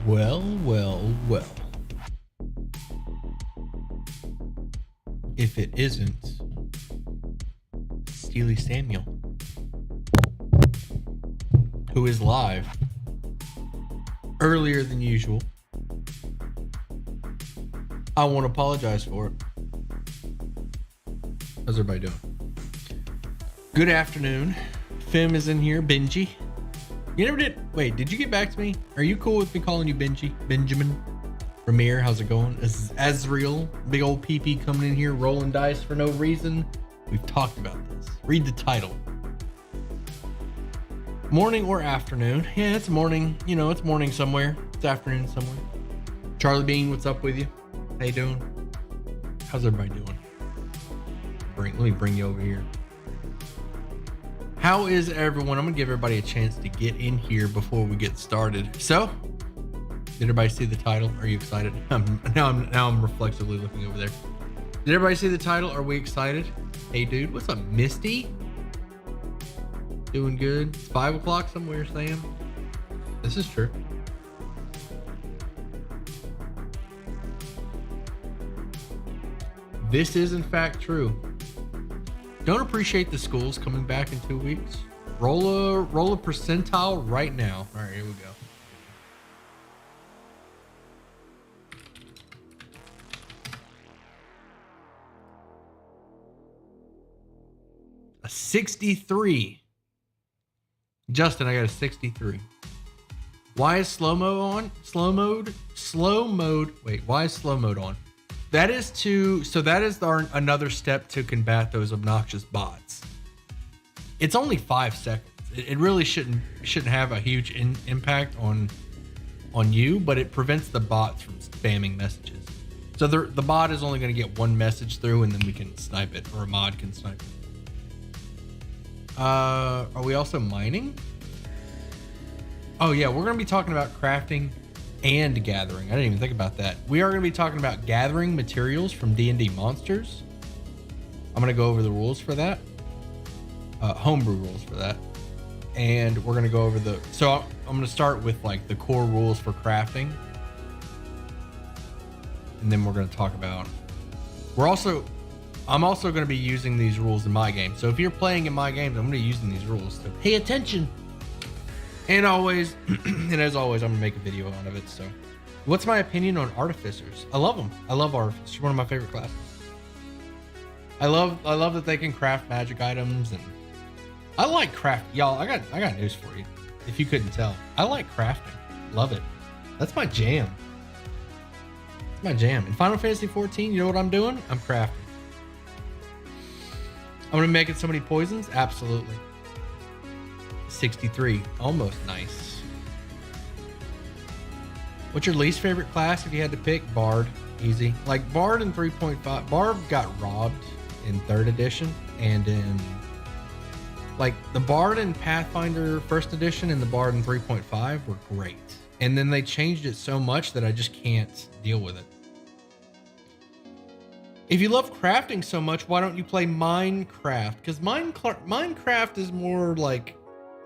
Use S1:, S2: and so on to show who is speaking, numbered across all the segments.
S1: Well, well, well. If it isn't Steely Samuel, who is live earlier than usual. I want to apologize for it. How's everybody doing? Good afternoon. Fim is in here. Benji. You never did. Wait, did you get back to me? Are you cool with me calling you Benji? Benjamin? Ramir, how's it going? This is Azriel. Big old PP coming in here, rolling dice for no reason. We've talked about this. Read the title. Morning or afternoon. Yeah, it's morning. You know, it's morning somewhere. It's afternoon somewhere. Charlie Bean, what's up with you? How you doing? How's everybody doing? Let me bring you over here. How is everyone? I'm gonna give everybody a chance to get in here before we get started. So, did everybody see the title? Are you excited? Now I'm reflexively looking over there. Did everybody see the title? Are we excited? Hey dude, what's up, Misty? Doing good. It's 5 o'clock somewhere, Sam. This is true. This is in fact true. Don't appreciate the schools coming back in 2 weeks. Roll a percentile right now. All right, here we go. A 63. Justin, I got a 63. Why is slow mode on? Slow mode. Wait, why is slow mode on? That is another step to combat those obnoxious bots. It's only 5 seconds. It really shouldn't have a huge impact on you, but it prevents the bots from spamming messages. So the bot is only going to get one message through, and then we can snipe it, or a mod can snipe it. Are we also mining? Oh yeah, we're going to be talking about crafting and gathering. I didn't even think about that. We are going to be talking about gathering materials from D&D monsters. I'm going to go over the rules for that. Homebrew rules for that. And we're going to go over so I'm going to start with like the core rules for crafting. And then we're going to talk about, I'm also going to be using these rules in my game. So if you're playing in my games, I'm going to be using these rules. So pay attention. And always, and as always, I'm gonna make a video out of it. So, what's my opinion on Artificers? I love them. I love Artificers. One of my favorite classes. I love that they can craft magic items, and I like craft. Y'all, I got news for you. If you couldn't tell, I like crafting. Love it. That's my jam. It's my jam. In Final Fantasy 14, you know what I'm doing? I'm crafting. I'm gonna make it so many poisons. Absolutely. 63, almost nice. What's your least favorite class if you had to pick? Bard, easy. Like Bard in 3.5, Bard got robbed in 3rd edition, and in like the Bard in Pathfinder 1st edition and the Bard in 3.5 were great. And then they changed it so much that I just can't deal with it. If you love crafting so much, why don't you play Minecraft? Because Minecraft is more like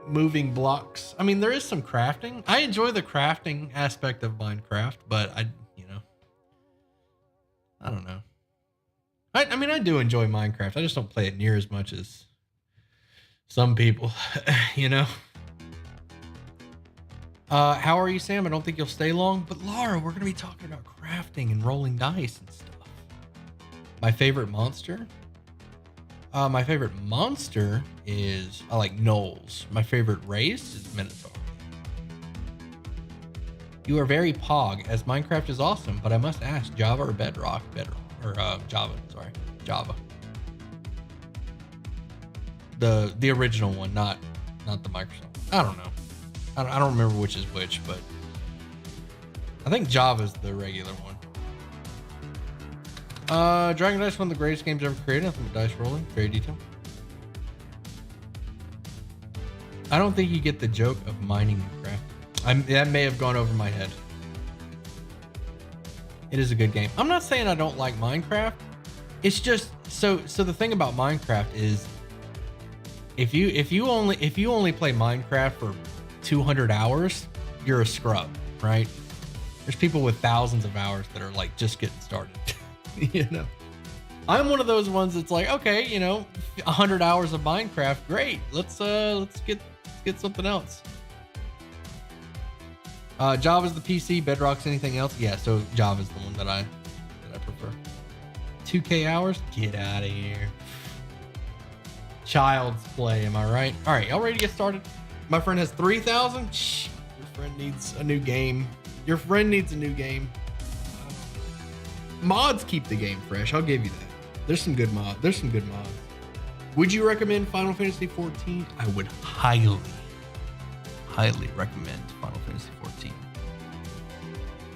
S1: moving blocks. I mean, there is some crafting. I enjoy the crafting aspect of Minecraft, but I don't know. I mean, I do enjoy Minecraft. I just don't play it near as much as some people, you know. How are you, Sam? I don't think you'll stay long, but Laura, we're going to be talking about crafting and rolling dice and stuff. My favorite monster? My favorite monster is, I like gnolls. My favorite race is Minotaur. You are very pog, as Minecraft is awesome, but I must ask, Java or Bedrock? Java, sorry. Java. The original one, not the Microsoft. I don't know. I don't remember which is which, but I think Java's the regular one. Dragon Dice, one of the greatest games ever created. Nothing but dice rolling. Very detailed. I don't think you get the joke of mining and crafting. That may have gone over my head. It is a good game. I'm not saying I don't like Minecraft. It's just so the thing about Minecraft is if you only play Minecraft for 200 hours, you're a scrub, right? There's people with thousands of hours that are like just getting started. You know, I'm one of those ones that's like, okay, you know, 100 hours of Minecraft, great. Let's get something else. Java's the PC, Bedrock's anything else? Yeah, so Java's the one that I prefer. 2K hours? Get out of here. Child's play, am I right? All right, y'all ready to get started? My friend has 3,000. Shh, your friend needs a new game. Your friend needs a new game. Mods keep the game fresh. I'll give you that. There's some good mods. Would you recommend Final Fantasy 14? I would highly recommend Final Fantasy 14.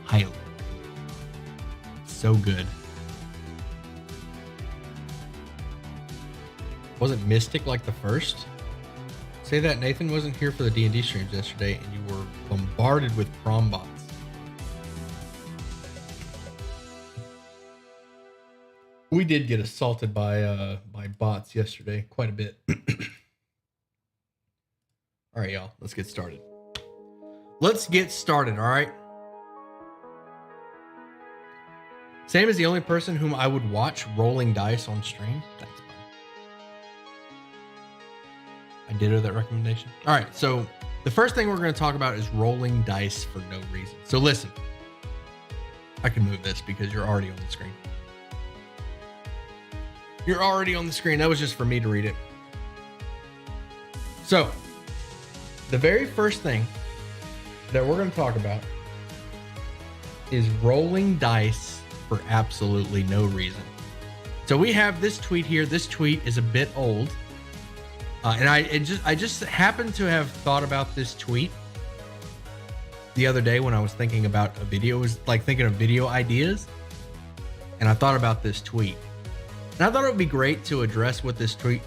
S1: Highly. So good. Wasn't Mystic like the first? Say that Nathan wasn't here for the D&D streams yesterday and you were bombarded with prom bots. We did get assaulted by bots yesterday quite a bit. All right, y'all, let's get started. All right? Sam is the only person whom I would watch rolling dice on stream. Thanks, bud. I ditto that recommendation. All right, so the first thing we're going to talk about is rolling dice for no reason. So listen, I can move this because you're already on the screen. You're already on the screen. That was just for me to read it. So, the very first thing that we're going to talk about is rolling dice for absolutely no reason. So we have this tweet here. This tweet is a bit old. And I just happened to have thought about this tweet the other day when I was thinking about a video. It was like thinking of video ideas. And I thought about this tweet. And I thought it would be great to address what this tweet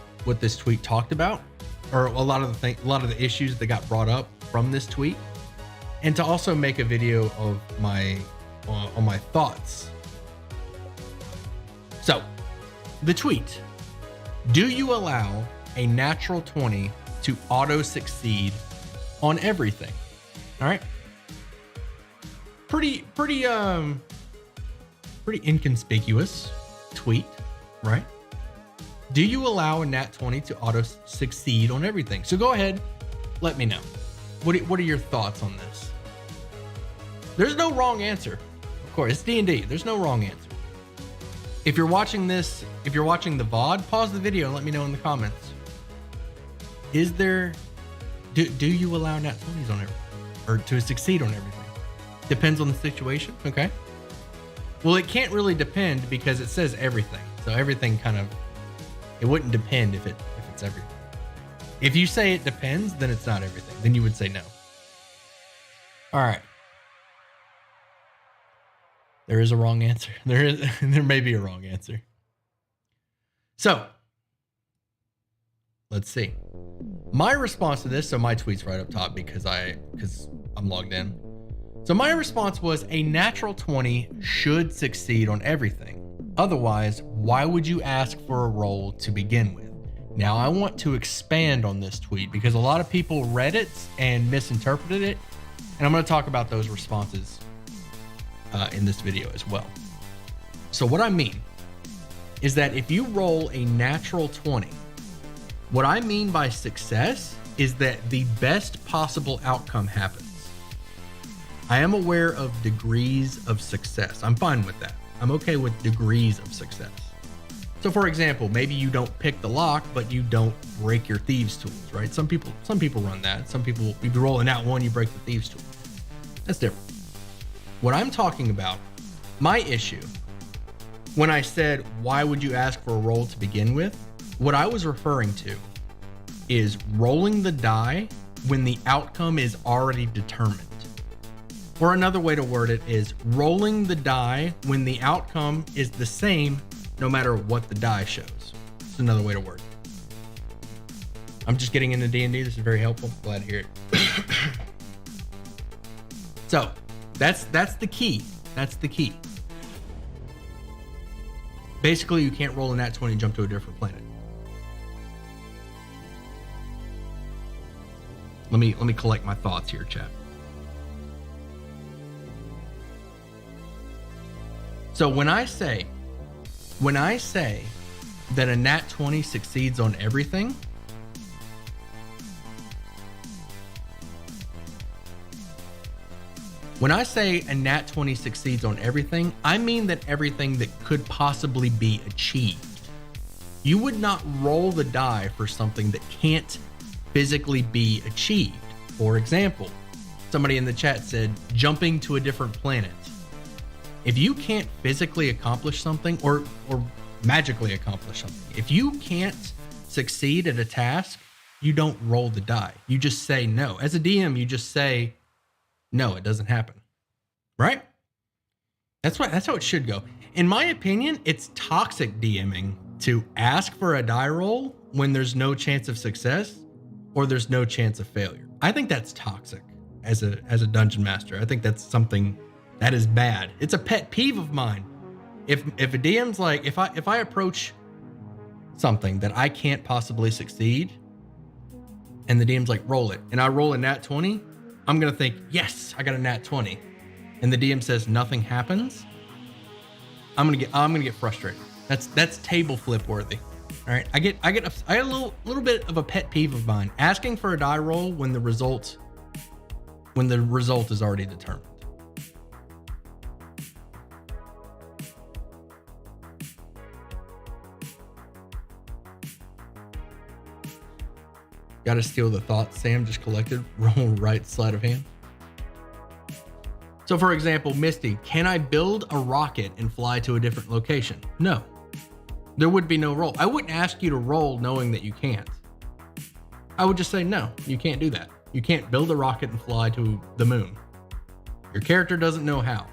S1: talked about, or a lot of the issues that got brought up from this tweet, and to also make a video of my thoughts. So, the tweet: do you allow a natural 20 to auto succeed on everything? All right. Pretty inconspicuous tweet. Right? Do you allow a nat 20 to auto succeed on everything? So go ahead, let me know. What are your thoughts on this? There's no wrong answer. Of course, it's D&D. There's no wrong answer. If you're watching the VOD, pause the video and let me know in the comments. Do you allow nat 20s on everything? Or to succeed on everything? Depends on the situation, okay? Well, it can't really depend because it says everything. So everything it wouldn't depend if it's everything. If you say it depends, then it's not everything. Then you would say no. All right. There is a wrong answer. There may be a wrong answer. So let's see. My response to this, so my tweet's right up top because I'm logged in. So my response was a natural 20 should succeed on everything. Otherwise, why would you ask for a roll to begin with? Now, I want to expand on this tweet because a lot of people read it and misinterpreted it. And I'm going to talk about those responses in this video as well. So what I mean is that if you roll a natural 20, what I mean by success is that the best possible outcome happens. I am aware of degrees of success. I'm fine with that. I'm okay with degrees of success. So for example, maybe you don't pick the lock, but you don't break your thieves tools, right? Some people run that. Some people, if you roll a nat 1, you break the thieves tool. That's different. What I'm talking about, my issue, when I said, why would you ask for a roll to begin with? What I was referring to is rolling the die when the outcome is already determined. Or another way to word it is rolling the die when the outcome is the same no matter what the die shows. It's another way to word it. I'm just getting into D&D. This is very helpful. Glad to hear it. So that's the key. That's the key. Basically, you can't roll a nat 20 and jump to a different planet. Let me collect my thoughts here, chat. So when I say that a nat 20 succeeds on everything, when I say a nat 20 succeeds on everything, I mean that everything that could possibly be achieved. You would not roll the die for something that can't physically be achieved. For example, somebody in the chat said jumping to a different planet. If you can't physically accomplish something or magically accomplish something, if you can't succeed at a task, you don't roll the die. You just say no. As a DM, you just say, no, it doesn't happen. Right? That's how it should go. In my opinion, it's toxic DMing to ask for a die roll when there's no chance of success or there's no chance of failure. I think that's toxic as a dungeon master. I think that's something that is bad. It's a pet peeve of mine. If a DM's like, if I approach something that I can't possibly succeed and the DM's like, roll it, and I roll a nat 20, I'm gonna think, yes, I got a nat 20. And the DM says nothing happens, I'm gonna get frustrated. That's table flip worthy. All right, I get a little bit of a pet peeve of mine, asking for a die roll when the result is already determined. Got to steal the thought Sam just collected. Roll right sleight of hand. So for example, Misty, can I build a rocket and fly to a different location? No. There would be no roll. I wouldn't ask you to roll knowing that you can't. I would just say, no, you can't do that. You can't build a rocket and fly to the moon. Your character doesn't know how.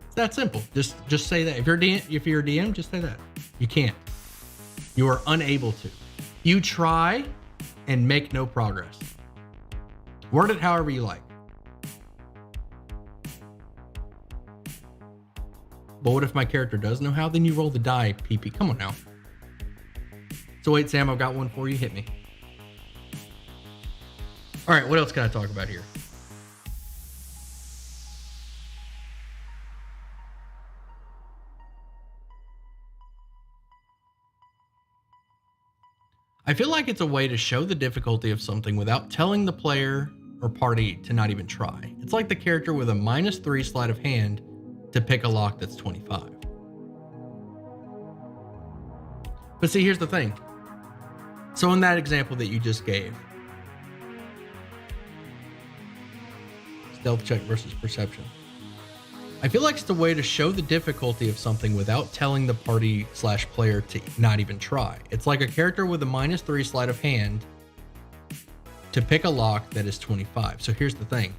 S1: It's that simple. Just say that. If you're a DM, just say that. You can't. You are unable to. You try and make no progress. Word it however you like. But what if my character does know how? Then you roll the die, PP. Come on now. So wait, Sam, I've got one for you. Hit me. All right, what else can I talk about here? I feel like it's a way to show the difficulty of something without telling the player or party to not even try. It's like the character with a -3 sleight of hand to pick a lock that's 25. But see, here's the thing. So in that example that you just gave, stealth check versus perception, I feel like it's the way to show the difficulty of something without telling the party/player to not even try. It's like a character with a -3 sleight of hand to pick a lock that is 25. So here's the thing.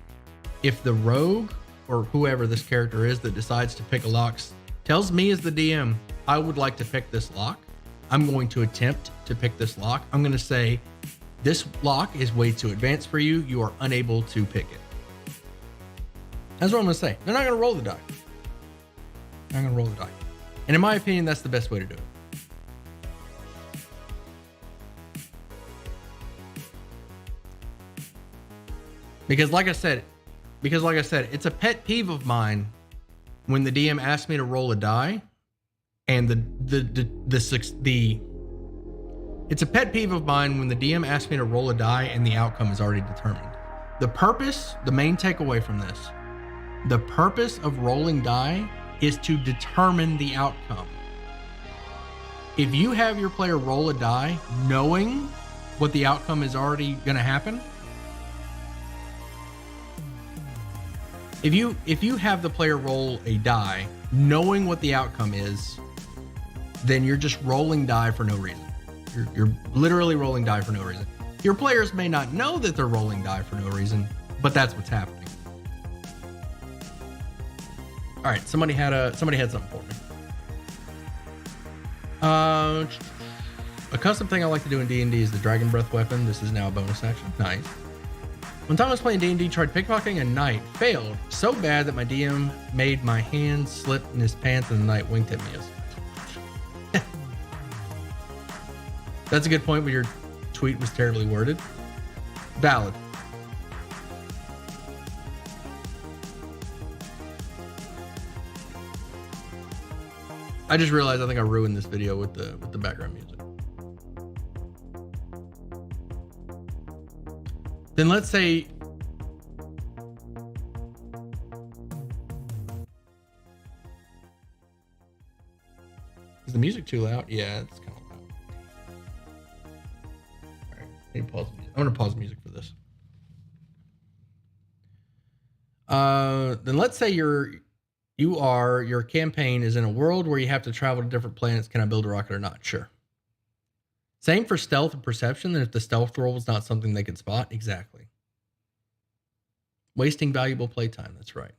S1: If the rogue or whoever this character is that decides to pick a lock tells me as the DM, I would like to pick this lock, I'm going to attempt to pick this lock. I'm going to say, this lock is way too advanced for you. You are unable to pick it. That's what I'm going to say. They're not going to roll the die. They're not going to roll the die. And in my opinion, that's the best way to do it. Because like I said, it's a pet peeve of mine when the DM asks me to roll a die and it's a pet peeve of mine when the DM asks me to roll a die and the outcome is already determined. The main takeaway from this, the purpose of rolling die is to determine the outcome. If you have your player roll a die knowing what the outcome is already going to happen, if you have the player roll a die knowing what the outcome is, then you're just rolling die for no reason. You're literally rolling die for no reason. Your players may not know that they're rolling die for no reason, but that's what's happening. All right, somebody had something for me. A custom thing I like to do in D&D is the Dragon Breath weapon. This is now a bonus action. Nice. One time I was playing D&D, tried pickpocketing a knight, failed so bad that my DM made my hand slip in his pants and the knight winked at me. That's a good point, but your tweet was terribly worded. Valid. I just realized I think I ruined this video with the background music. Then let's say is the music too loud? Yeah, it's kind of loud. All right, I need to pause the music. I'm gonna pause the music for this. Then let's say your campaign is in a world where you have to travel to different planets. Can I build a rocket or not? Sure. Same for stealth and perception. Then if the stealth roll is not something they can spot, exactly. Wasting valuable playtime. That's right.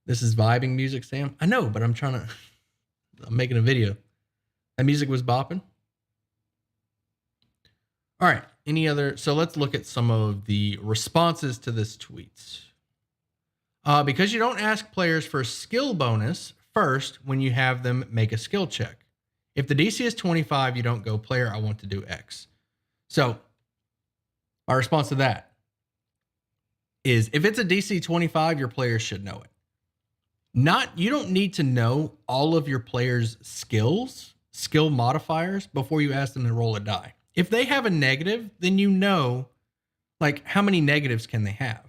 S1: This is vibing music, Sam. I know, but I'm making a video. That music was bopping. All right. So let's look at some of the responses to this tweet. Because you don't ask players for a skill bonus first when you have them make a skill check. If the DC is 25, you don't go, player, I want to do X. So my response to that is if it's a DC 25, your players should know it. You don't need to know all of your players' skill modifiers before you ask them to roll a die. If they have a negative, then you know, like, how many negatives can they have?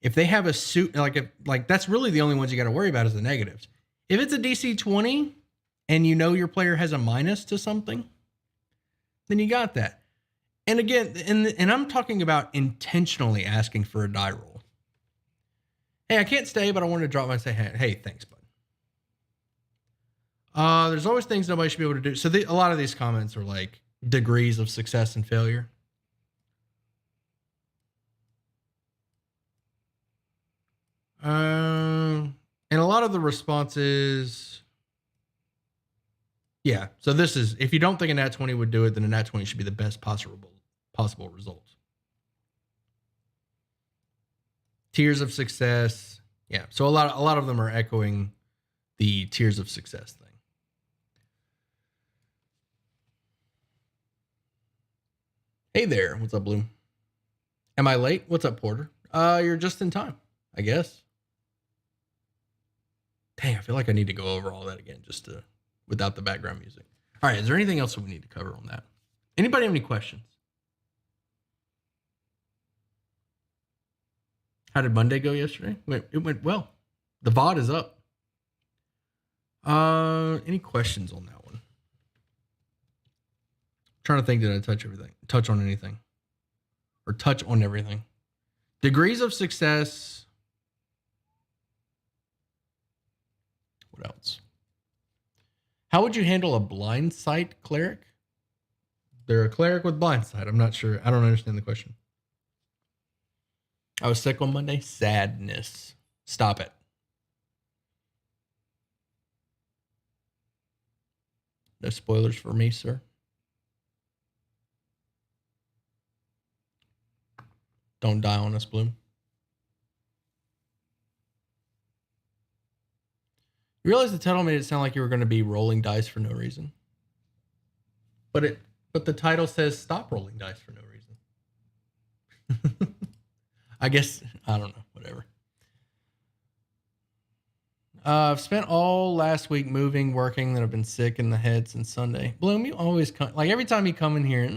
S1: If they have a suit, like that's really the only ones you got to worry about is the negatives. If it's a DC 20 and you know your player has a minus to something, then you got that. And again, and I'm talking about intentionally asking for a die roll. Hey, I can't stay, but I wanted to drop my and say, hey, thanks, bud. There's always things nobody should be able to do. So a lot of these comments are like degrees of success and failure. And a lot of the responses, yeah. So this is, if you don't think a nat 20 would do it, then a nat 20 should be the best possible result. Tiers of success. Yeah. So a lot of them are echoing the tiers of success thing. Hey there. What's up, Bloom? Am I late? What's up, Porter? You're just in time, I guess. Dang, I feel like I need to go over all that again without the background music. All right, is there anything else that we need to cover on that? Anybody have any questions? How did Monday go yesterday? It went well. The VOD is up. Any questions on that one? I'm trying to think, did I touch on anything? Or touch on everything? Degrees of success. What else? How would you handle a blind sight cleric? They're a cleric with blind sight. I'm not sure. I don't understand the question. I was sick on Monday. Sadness. Stop it. No spoilers for me, sir. Don't die on us, Bloom. You realize the title made it sound like you were going to be rolling dice for no reason. But the title says stop rolling dice for no reason. I guess, I don't know, whatever. I've spent all last week moving, working, that I've been sick in the head since Sunday. Bloom, you always come, like every time you come in here,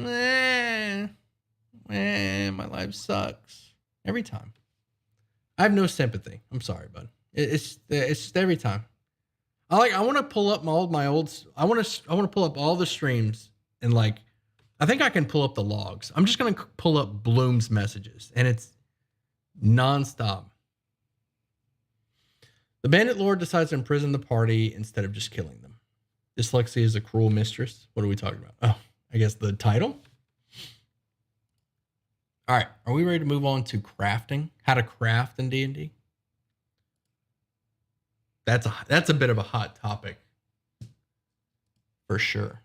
S1: my life sucks. Every time. I have no sympathy. I'm sorry, bud. It's just every time. I want to pull up my old. I want to pull up all the streams and I think I can pull up the logs. I'm just gonna pull up Bloom's messages and it's nonstop. The bandit lord decides to imprison the party instead of just killing them. Dyslexia is a cruel mistress. What are we talking about? Oh, I guess the title. All right, are we ready to move on to crafting? How to craft in D&D? That's a bit of a hot topic for sure.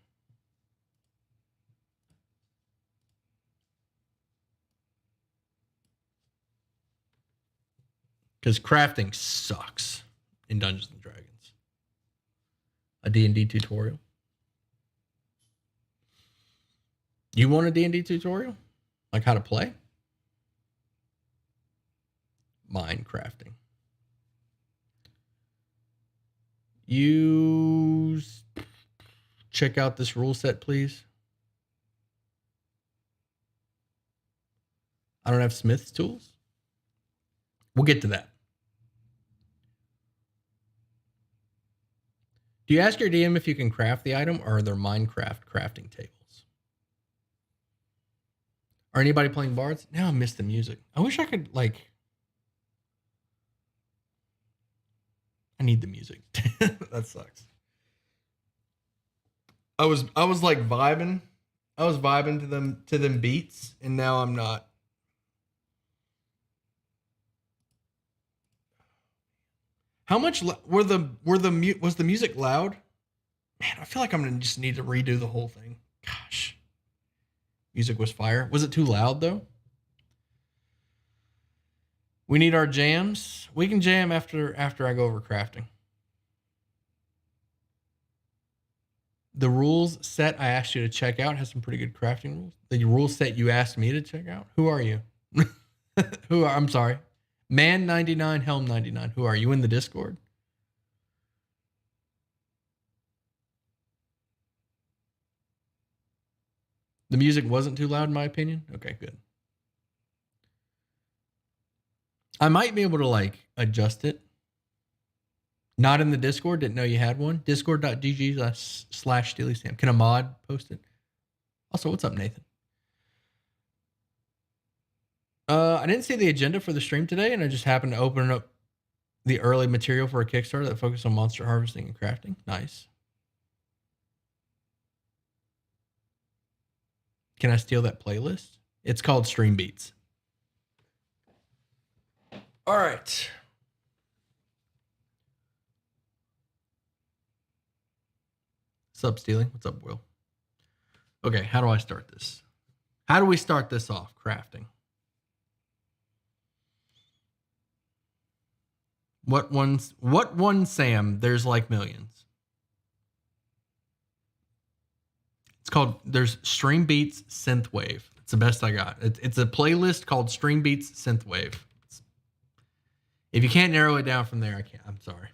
S1: Because crafting sucks in Dungeons and Dragons. A D&D tutorial. You want a D&D tutorial? Like how to play? Mine crafting. You check out this rule set, please. I don't have Smith's tools. We'll get to that. Do you ask your DM if you can craft the item, or are there Minecraft crafting tables? Are anybody playing bards? Now I miss the music. I wish I could, like... I need the music. That sucks. I was like vibing. I was vibing to them beats, and now I'm not. How much was the music loud? Man, I feel like I'm gonna just need to redo the whole thing. Gosh, music was fire. Was it too loud though? We need our jams. We can jam after I go over crafting. The rules set I asked you to check out has some pretty good crafting rules. The rules set you asked me to check out. Who are you? I'm sorry. Man 99, Helm 99. Who are you in the Discord? The music wasn't too loud in my opinion. Okay, good. I might be able to like adjust it. Not in the Discord. Didn't know you had one. Discord.gg/SteelySam. Can a mod post it? Also, what's up, Nathan? I didn't see the agenda for the stream today, and I just happened to open up the early material for a Kickstarter that focused on monster harvesting and crafting. Nice. Can I steal that playlist? It's called Stream Beats. All right. What's up, Steely? What's up, Will? Okay, how do I start this? How do we start this off? Crafting. What one Sam? There's like millions. It's called, there's Stream Beats Synthwave. It's the best I got. It's a playlist called Stream Beats Synthwave. If you can't narrow it down from there, I can't. I'm sorry.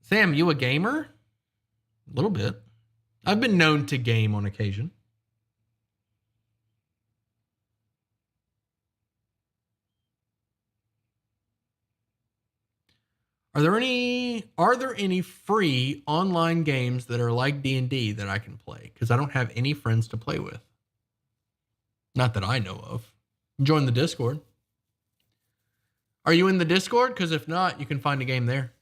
S1: Sam, you a gamer? A little bit. I've been known to game on occasion. Are there any free online games that are like D&D that I can play? Because I don't have any friends to play with. Not that I know of. Join the Discord. Are you in the Discord? Because if not, you can find a game there.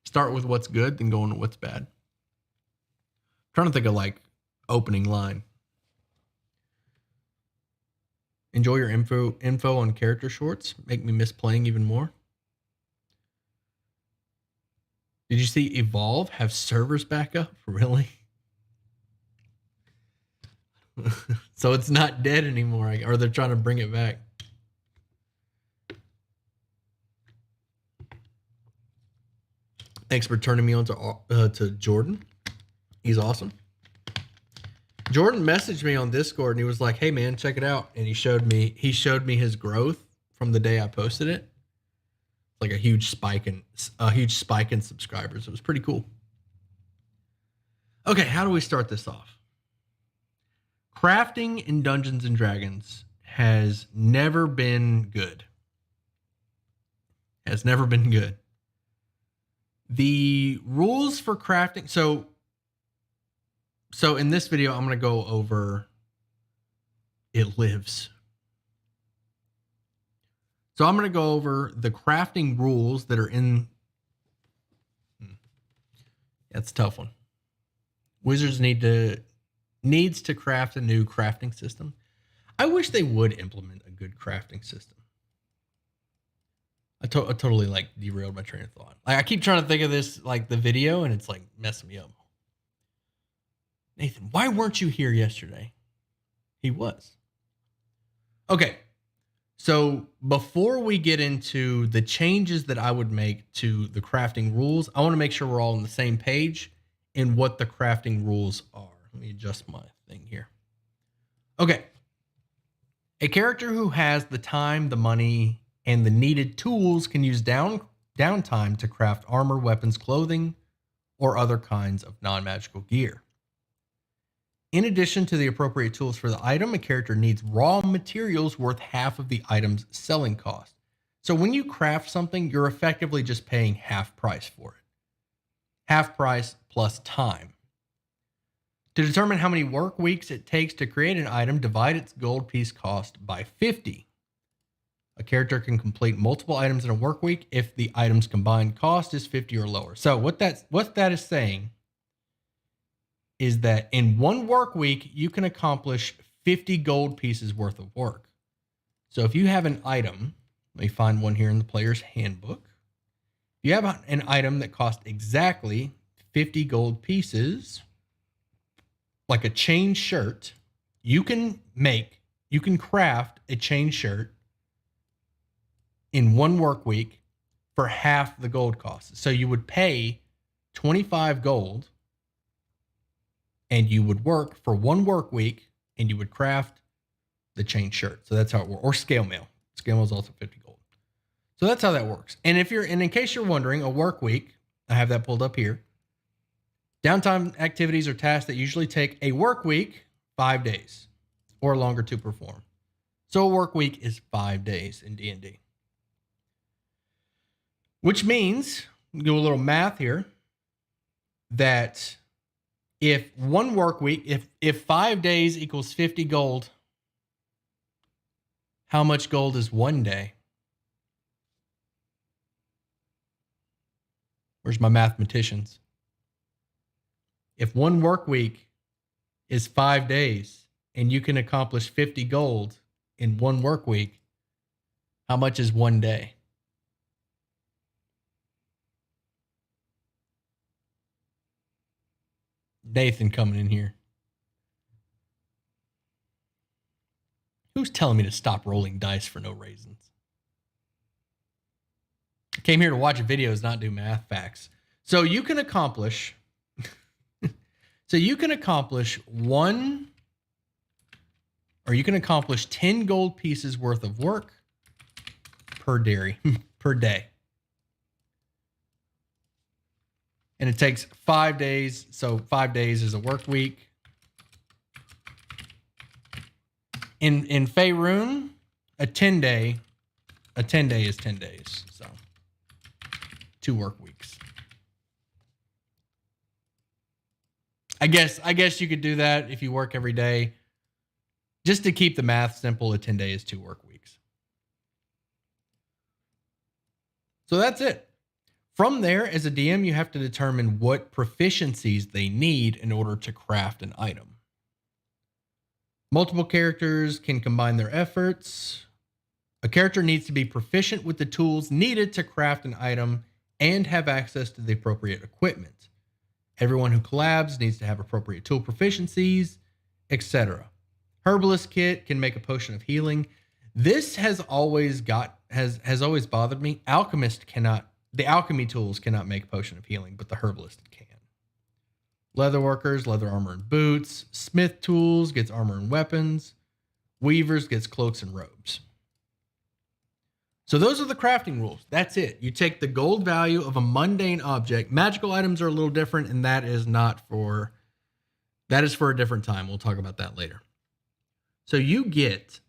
S1: Start with what's good, then go into what's bad. I'm trying to think of like opening line. Enjoy your info on character shorts. Make me miss playing even more. Did you see Evolve have servers back up? Really? So it's not dead anymore, or they're trying to bring it back. Thanks for turning me on to Jordan. He's awesome. Jordan messaged me on Discord and he was like, "Hey man, check it out." And he showed me his growth from the day I posted it. Like a huge spike in subscribers. It was pretty cool. Okay, how do we start this off? Crafting in Dungeons and Dragons has never been good. Has never been good. The rules for crafting, so in this video, I'm going to go over It Lives. So I'm going to go over the crafting rules that are in. That's a tough one. Wizards needs to craft a new crafting system. I wish they would implement a good crafting system. I totally like derailed my train of thought. Like I keep trying to think of this, like the video, and it's like messing me up. Nathan, why weren't you here yesterday? He was. Okay. So before we get into the changes that I would make to the crafting rules, I want to make sure we're all on the same page in what the crafting rules are. Let me adjust my thing here. Okay. A character who has the time, the money, and the needed tools can use downtime to craft armor, weapons, clothing, or other kinds of non-magical gear. In addition to the appropriate tools for the item, a character needs raw materials worth half of the item's selling cost. So when you craft something, you're effectively just paying half price for it. Half price plus time. To determine how many work weeks it takes to create an item, divide its gold piece cost by 50. A character can complete multiple items in a work week if the item's combined cost is 50 or lower. So what that is saying is that in one work week, you can accomplish 50 gold pieces worth of work. So if you have an item, let me find one here in the player's handbook. If you have an item that costs exactly 50 gold pieces, like a chain shirt, you can craft a chain shirt in one work week for half the gold cost. So you would pay 25 gold and you would work for one work week and you would craft the chain shirt. So that's how it works. Or scale mail. Scale mail is also 50 gold. So that's how that works. And in case you're wondering, a work week, I have that pulled up here. Downtime activities or tasks that usually take a work week, 5 days or longer to perform. So a work week is 5 days in D&D. Which means, do a little math here, that if one work week, if 5 days equals 50 gold, how much gold is 1 day? Where's my mathematicians? If one work week is 5 days and you can accomplish 50 gold in one work week, how much is 1 day? Nathan coming in here. Who's telling me to stop rolling dice for no reasons? I came here to watch videos, not do math facts. So you can accomplish 10 gold pieces worth of work per day. And it takes 5 days. So 5 days is a work week. In Faerun, a 10 day is 10 days. So 2 work weeks. I guess you could do that if you work every day. Just to keep the math simple, a 10 day is 2 work weeks. So that's it. From there, as a DM, you have to determine what proficiencies they need in order to craft an item. Multiple characters can combine their efforts. A character needs to be proficient with the tools needed to craft an item and have access to the appropriate equipment. Everyone who collabs needs to have appropriate tool proficiencies, etc. Herbalist kit can make a potion of healing. This has always bothered me. The alchemy tools cannot make a potion of healing, but the herbalist can. Leatherworkers, leather armor and boots. Smith tools gets armor and weapons. Weavers gets cloaks and robes. So those are the crafting rules. That's it. You take the gold value of a mundane object. Magical items are a little different, and that is for a different time. We'll talk about that later. So you get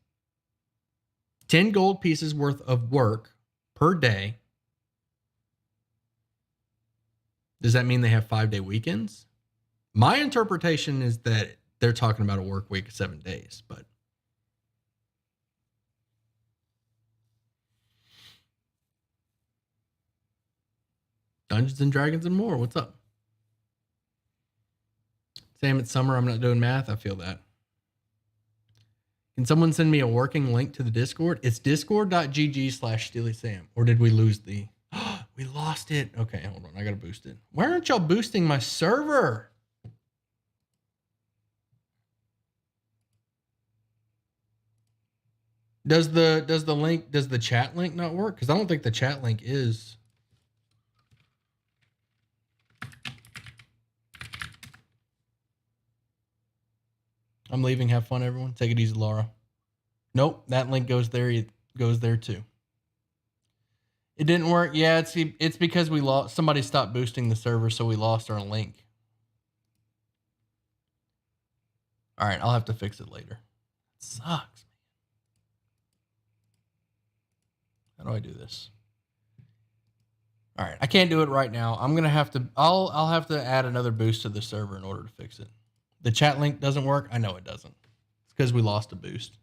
S1: 10 gold pieces worth of work per day. Does that mean they have 5-day weekends? My interpretation is that they're talking about a work week of 7 days, but Dungeons and Dragons and more. What's up? Sam, it's summer. I'm not doing math. I feel that. Can someone send me a working link to the Discord? It's discord.gg/SteelySam. Or did we lose the... We lost it. Okay, hold on. I got to boost it. Why aren't y'all boosting my server? Does the chat link not work? Because I don't think the chat link is... I'm leaving. Have fun, everyone. Take it easy, Laura. Nope, that link goes there. It goes there too. It didn't work. Yeah, it's because we lost. Somebody stopped boosting the server, so we lost our link. All right, I'll have to fix it later. It sucks, man. How do I do this? All right, I can't do it right now. I'm gonna have to. I'll have to add another boost to the server in order to fix it. The chat link doesn't work. I know it doesn't. It's because we lost a boost.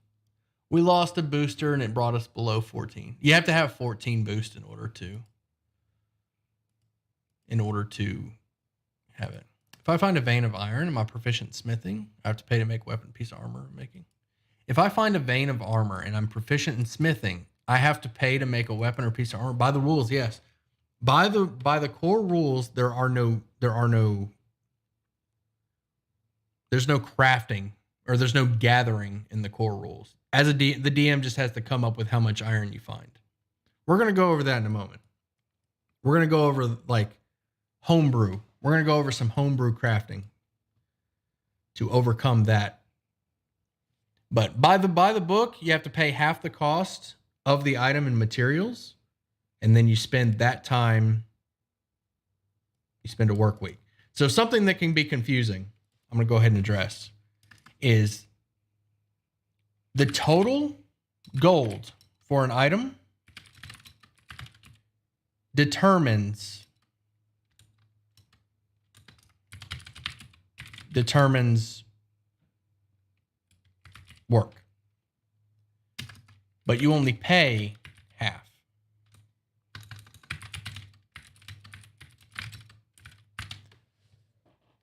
S1: We lost a booster and it brought us below 14. You have to have 14 boost in order to have it. If I find a vein of iron, am I proficient in smithing? I have to pay to make weapon, piece of armor making. If I find a vein of armor and I'm proficient in smithing, I have to pay to make a weapon or piece of armor. By the rules, yes. By the core rules, there's no crafting or there's no gathering in the core rules. As the DM just has to come up with how much iron you find. We're gonna go over that in a moment. We're gonna go over like homebrew. We're gonna go over some homebrew crafting to overcome that. But by the book, you have to pay half the cost of the item and materials, and then you spend that time. You spend a work week. So something that can be confusing, I'm gonna go ahead and address, is the total gold for an item determines work. But you only pay half.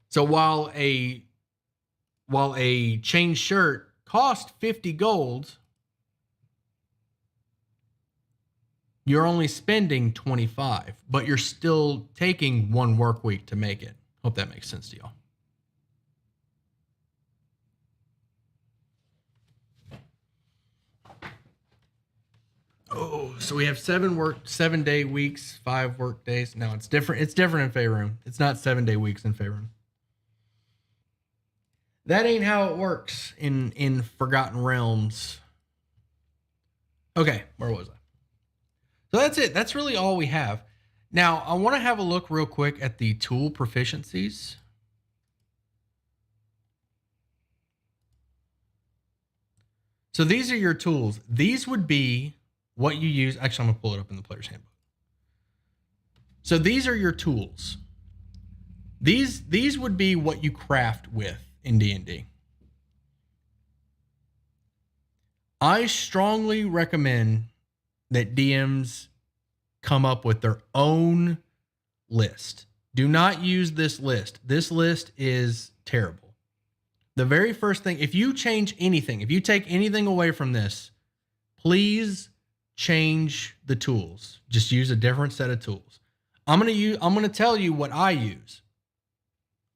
S1: So while a chain shirt cost 50 gold, you're only spending 25, but you're still taking one work week to make it. Hope that makes sense to y'all. Oh, so we have 7 day weeks, 5 work days. No, it's different. It's different in Faerun. It's not 7 day weeks in Faerun. That ain't how it works in Forgotten Realms. Okay, where was I? So that's it. That's really all we have. Now, I want to have a look real quick at the tool proficiencies. So these are your tools. These would be what you use. Actually, I'm going to pull it up in the player's handbook. So these are your tools. These would be what you craft with in D&D. I strongly recommend that DMs come up with their own list. Do not use this list. This list is terrible. The very first thing, if you change anything, if you take anything away from this, please change the tools. Just use a different set of tools. I'm going to tell you what I use.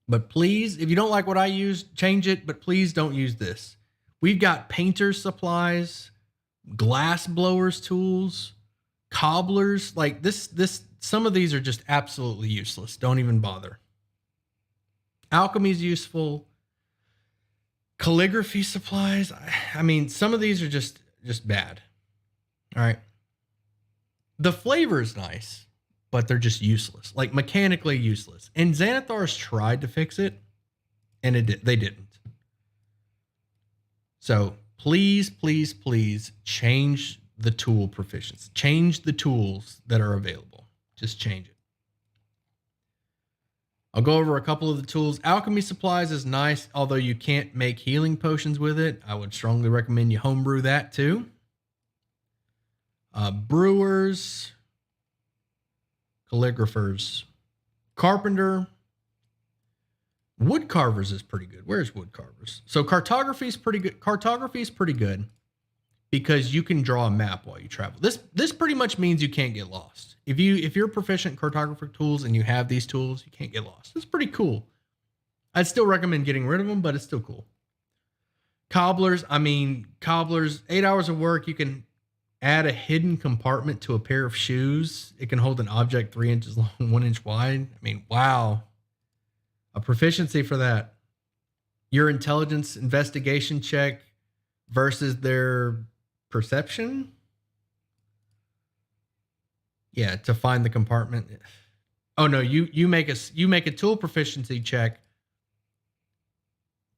S1: But please, if you don't like what I use, change it, but please don't use this. We've got painter's supplies, glass blowers tools, cobblers. Like some of these are just absolutely useless. Don't even bother. Alchemy is useful. Calligraphy supplies. I mean, some of these are just bad. All right. The flavor is nice, but they're just useless, like mechanically useless. And Xanathar's tried to fix it, and they didn't. So please, please, please change the tool proficiency. Change the tools that are available. Just change it. I'll go over a couple of the tools. Alchemy supplies is nice, although you can't make healing potions with it. I would strongly recommend you homebrew that too. Brewers, calligraphers, carpenter, wood carvers is pretty good. Where's wood carvers? So cartography is pretty good. Cartography is pretty good because you can draw a map while you travel. This pretty much means you can't get lost. If you're proficient in cartographer tools and you have these tools, you can't get lost. It's pretty cool. I'd still recommend getting rid of them, but it's still cool. Cobblers, 8 hours of work, you can add a hidden compartment to a pair of shoes. It can hold an object 3 inches long, 1 inch wide. I mean, wow. A proficiency for that. Your intelligence investigation check versus their perception. Yeah, to find the compartment. Oh no, you make a tool proficiency check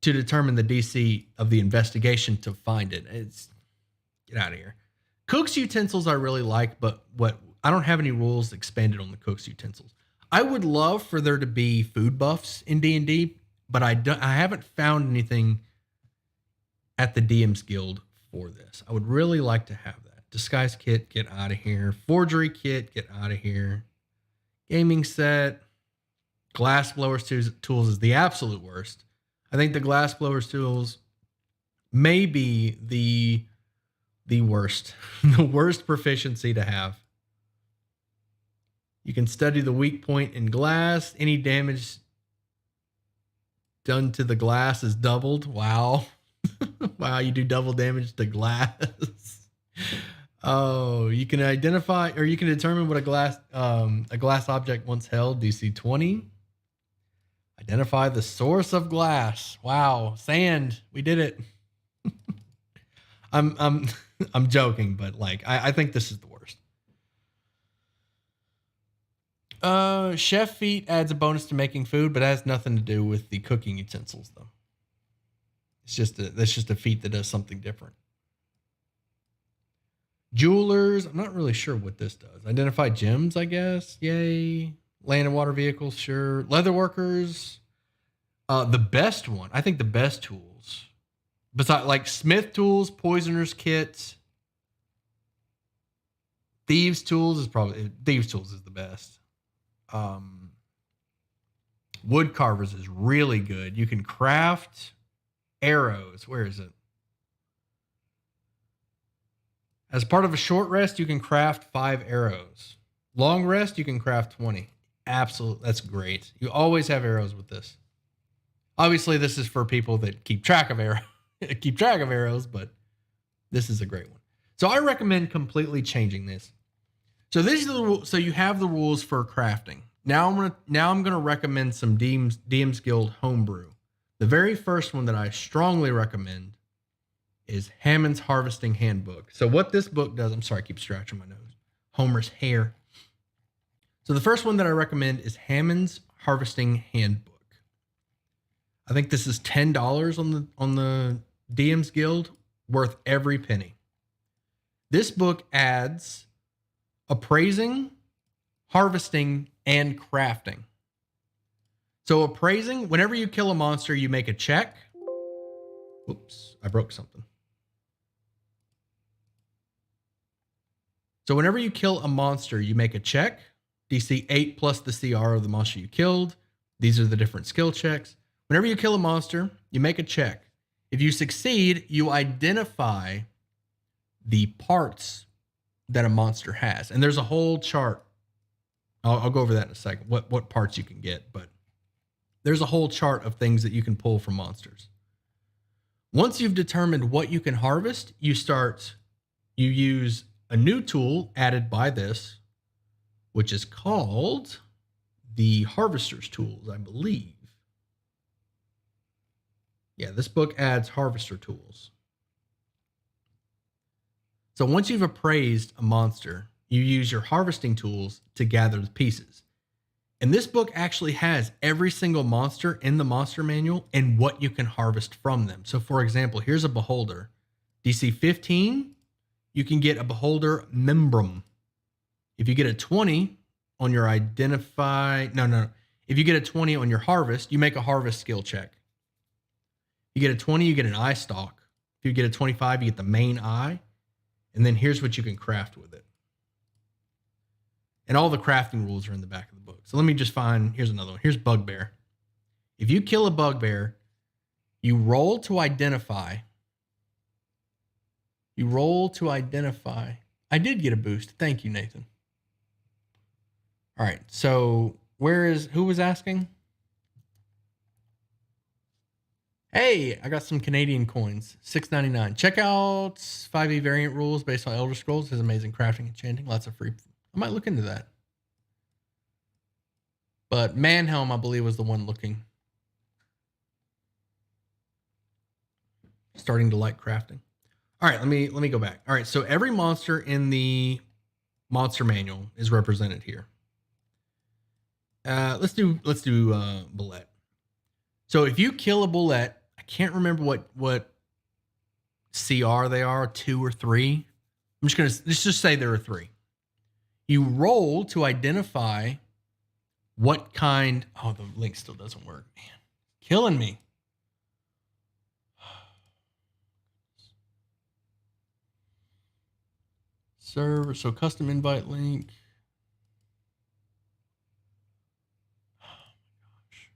S1: to determine the DC of the investigation to find it. It's get out of here. Cook's utensils I really like, but what I don't have any rules expanded on the cook's utensils. I would love for there to be food buffs in D&D, but I haven't found anything at the DM's Guild for this. I would really like to have that. Disguise kit, get out of here. Forgery kit, get out of here. Gaming set. Glass blowers tools is the absolute worst. I think the glass blowers tools may be the worst, the worst proficiency to have. You can study the weak point in glass. Any damage done to the glass is doubled. Wow. Wow, you do double damage to glass. Oh, you can identify or you can determine what a glass object once held, DC 20. Identify the source of glass. Wow, sand. We did it. I'm joking, but like I think this is the worst. Chef feat adds a bonus to making food, but has nothing to do with the cooking utensils though. That's just a feat that does something different. Jewelers, I'm not really sure what this does. Identify gems, I guess. Yay. Land and water vehicles, sure. Leather workers. The best one, I think the best tools, besides like smith tools, poisoner's kits, thieves tools is the best. Wood carvers is really good. You can craft arrows. Where is it? As part of a short rest, you can craft 5 arrows. Long rest, you can craft 20. Absolutely, that's great. You always have arrows with this. Obviously, this is for people that keep track of arrows, but this is a great one. So I recommend completely changing this. So these are the rules. So you have the rules for crafting. Now I'm gonna recommend some DM's Guild homebrew. The very first one that I strongly recommend is Hammond's Harvesting Handbook. So what this book does, I'm sorry, I keep scratching my nose. Homer's hair. So the first one that I recommend is Hammond's Harvesting Handbook. I think this is $10 on the DM's Guild, worth every penny. This book adds appraising, harvesting, and crafting. So appraising, whenever you kill a monster, you make a check. Whoops, I broke something. So whenever you kill a monster, you make a check. DC 8 plus the CR of the monster you killed. These are the different skill checks. Whenever you kill a monster, you make a check. If you succeed, you identify the parts that a monster has. And there's a whole chart. I'll go over that in a second, what parts you can get. But there's a whole chart of things that you can pull from monsters. Once you've determined what you can harvest, you use a new tool added by this, which is called the Harvester's Tools, I believe. Yeah, this book adds Harvester Tools. So once you've appraised a monster, you use your harvesting tools to gather the pieces. And this book actually has every single monster in the monster manual and what you can harvest from them. So for example, here's a beholder. DC 15, you can get a beholder membrum. If you get a 20 on your if you get a 20 on your harvest, you make a harvest skill check. You get a 20, you get an eye stalk. If you get a 25, you get the main eye. And then here's what you can craft with it. And all the crafting rules are in the back of the book. So let me just here's another one. Here's bugbear. If you kill a bugbear, you roll to identify. I did get a boost. Thank you, Nathan. All right. So who was asking? Hey, I got some Canadian coins, $6.99. Check out 5e variant rules based on Elder Scrolls. His amazing crafting and enchanting. Lots of free. I might look into that. But Manhelm, I believe, was the one starting to like crafting. All right, let me go back. All right, so every monster in the monster manual is represented here. Let's do bullet. So if you kill a bullet, I can't remember what CR they are, 2 or 3. Let's just say there are 3. You roll to identify what kind. Oh, the link still doesn't work. Man, killing me. Server, so custom invite link. Oh my gosh.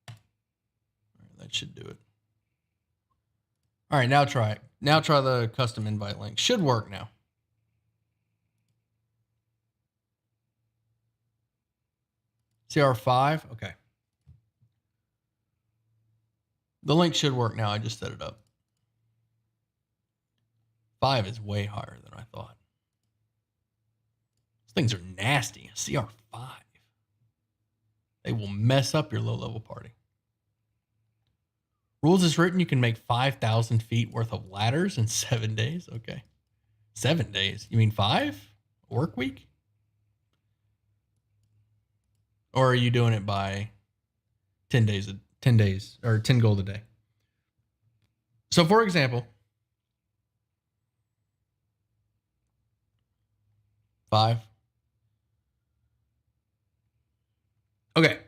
S1: All right, that should do it. All right, now try it. Now try the custom invite link. Should work now. CR5, okay. The link should work now. I just set it up. 5 is way higher than I thought. These things are nasty. CR5. They will mess up your low-level party. Rules is written, you can make 5,000 feet worth of ladders in 7 days. Okay. 7 days. You mean 5? A work week? Or are you doing it by 10 days or 10 gold a day? So for example, 5. Okay.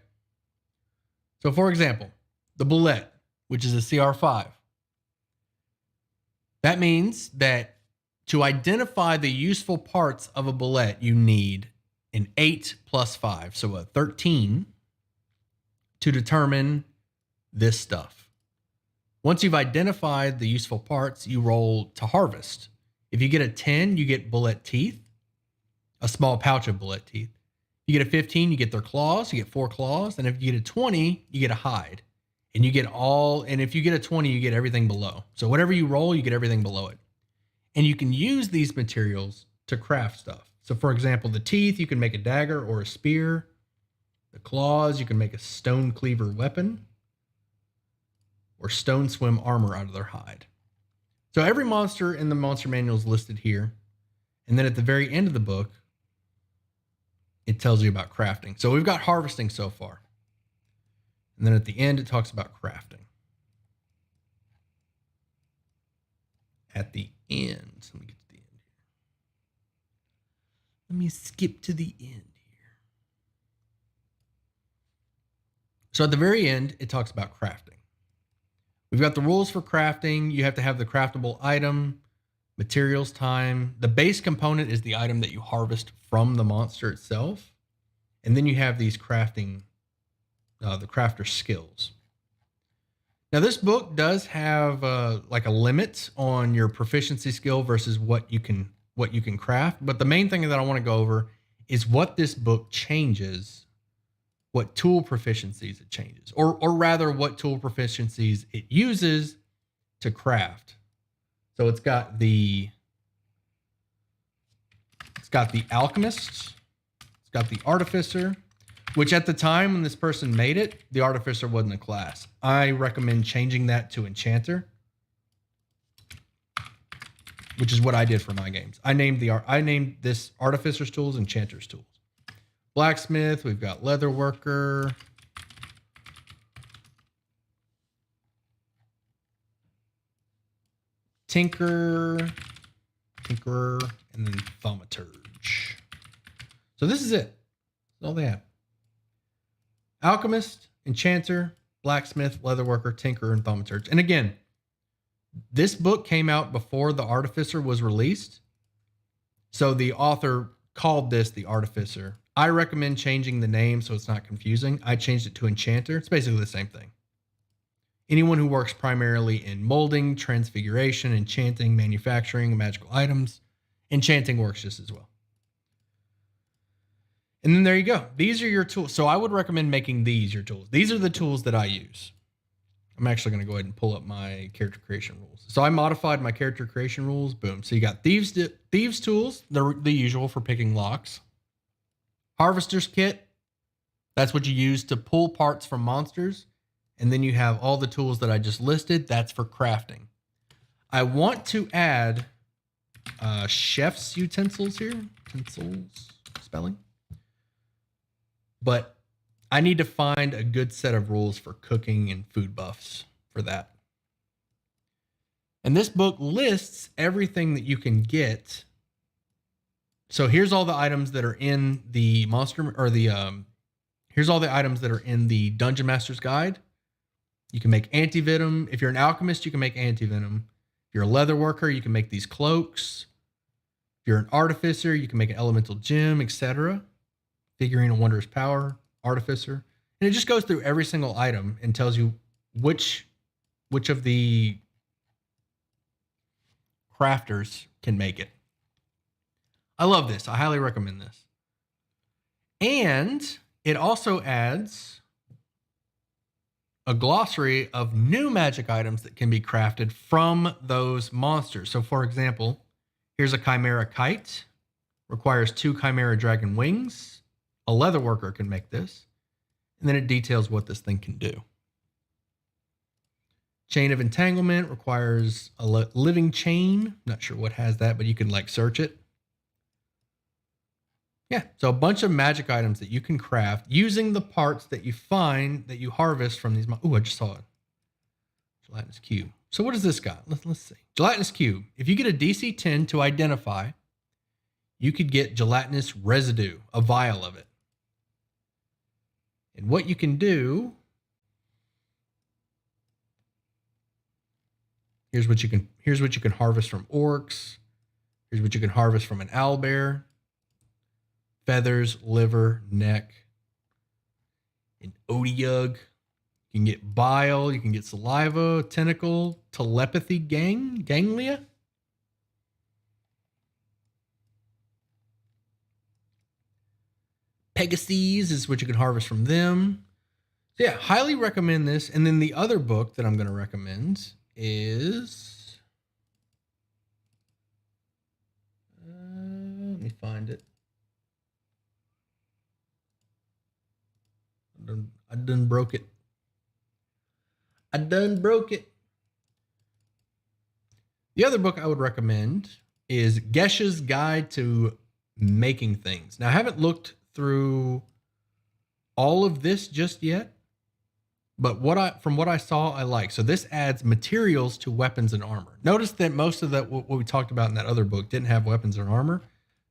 S1: So for example, the bullet, which is a CR5. That means that to identify the useful parts of a bullet, you need an 8 plus 5, so a 13, to determine this stuff. Once you've identified the useful parts, you roll to harvest. If you get a 10, you get bullet teeth, a small pouch of bullet teeth. You get a 15, you get their claws, you get 4 claws, and if you get a 20, you get a hide. And you get and if you get a 20, you get everything below. So whatever you roll, you get everything below it. And you can use these materials to craft stuff. So for example, the teeth, you can make a dagger or a spear. The claws, you can make a stone cleaver weapon. Or stone swim armor out of their hide. So every monster in the monster manual is listed here. And then at the very end of the book, it tells you about crafting. So we've got harvesting so far. And then at the end, it talks about crafting. At the end, let me get to the end here. Let me skip to the end here. So at the very end, it talks about crafting. We've got the rules for crafting. You have to have the craftable item, materials time. The base component is the item that you harvest from the monster itself. And then you have these crafting the crafter skills. Now this book does have like a limit on your proficiency skill versus what you can craft. But the main thing that I want to go over is what this book changes, what tool proficiencies it changes, or rather what tool proficiencies it uses to craft. So it's got the alchemist, it's got the artificer, which at the time when this person made it, the artificer wasn't a class. I recommend changing that to enchanter, which is what I did for my games. I named this artificer's tools enchanter's tools. Blacksmith, we've got leather worker, tinkerer, and then thaumaturge. So this is it. That's all they have. Alchemist, enchanter, blacksmith, leatherworker, tinkerer, and thaumaturge. And again, this book came out before the artificer was released. So the author called this the artificer. I recommend changing the name so it's not confusing. I changed it to enchanter. It's basically the same thing. Anyone who works primarily in molding, transfiguration, enchanting, manufacturing magical items, enchanting works just as well. And then there you go. These are your tools. So I would recommend making these your tools. These are the tools that I use. I'm actually going to go ahead and pull up my character creation rules. So I modified my character creation rules. Boom. So you got thieves tools. They're the usual for picking locks. Harvester's kit. That's what you use to pull parts from monsters And then you have all the tools that I just listed. That's for crafting. I want to add chef's utensils here. Utensils spelling. But I need to find a good set of rules for cooking and food buffs for that. And this book lists everything that you can get. So here's all the items that are in the here's all the items that are in the Dungeon Master's Guide. You can make anti-venom. If you're an alchemist, you can make anti-venom. If you're a leather worker, you can make these cloaks. If you're an artificer, you can make an elemental gem, etc. Figurine of wondrous power, artificer. And it just goes through every single item and tells you which of the crafters can make it. I love this. I highly recommend this. And it also adds a glossary of new magic items that can be crafted from those monsters. So for example, here's a Chimera Kite. Requires 2 Chimera Dragon wings. A leather worker can make this. And then it details what this thing can do. Chain of Entanglement requires a living chain. Not sure what has that, but you can like search it. Yeah, so a bunch of magic items that you can craft using the parts that you find that you harvest from these. Oh, I just saw it. Gelatinous cube. So what does this got? Let's see. Gelatinous cube. If you get a DC 10 to identify, you could get gelatinous residue, a vial of it. And what you can do, here's what you can harvest from orcs. Here's what you can harvest from an owlbear. Feathers, liver, neck, an odiug. You can get bile, you can get saliva, tentacle, telepathy ganglia. Pegasus is what you can harvest from them. So yeah, highly recommend this. And then the other book that I'm going to recommend is, let me find it. I done broke it. The other book I would recommend is Gesha's Guide to Making Things. Now, I haven't looked through all of this just yet, but from what I saw, I like. So this adds materials to weapons and armor. Notice that most of that what we talked about in that other book didn't have weapons and armor.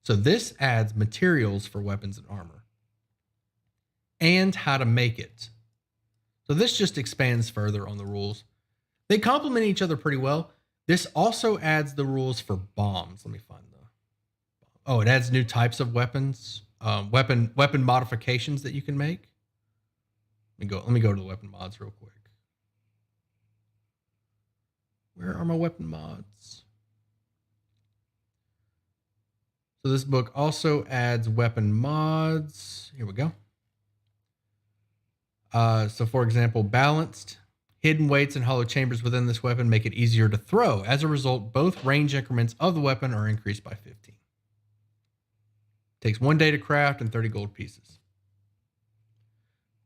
S1: So this adds materials for weapons and armor. And how to make it. So this just expands further on the rules. They complement each other pretty well. This also adds the rules for bombs. Let me find the. Oh, it adds new types of weapons, weapon modifications that you can make. Let me go to the weapon mods real quick. Where are my weapon mods? So this book also adds weapon mods. Here we go. So for example, balanced, hidden weights and hollow chambers within this weapon make it easier to throw. As a result, both range increments of the weapon are increased by 15. Takes 1 day to craft and 30 gold pieces.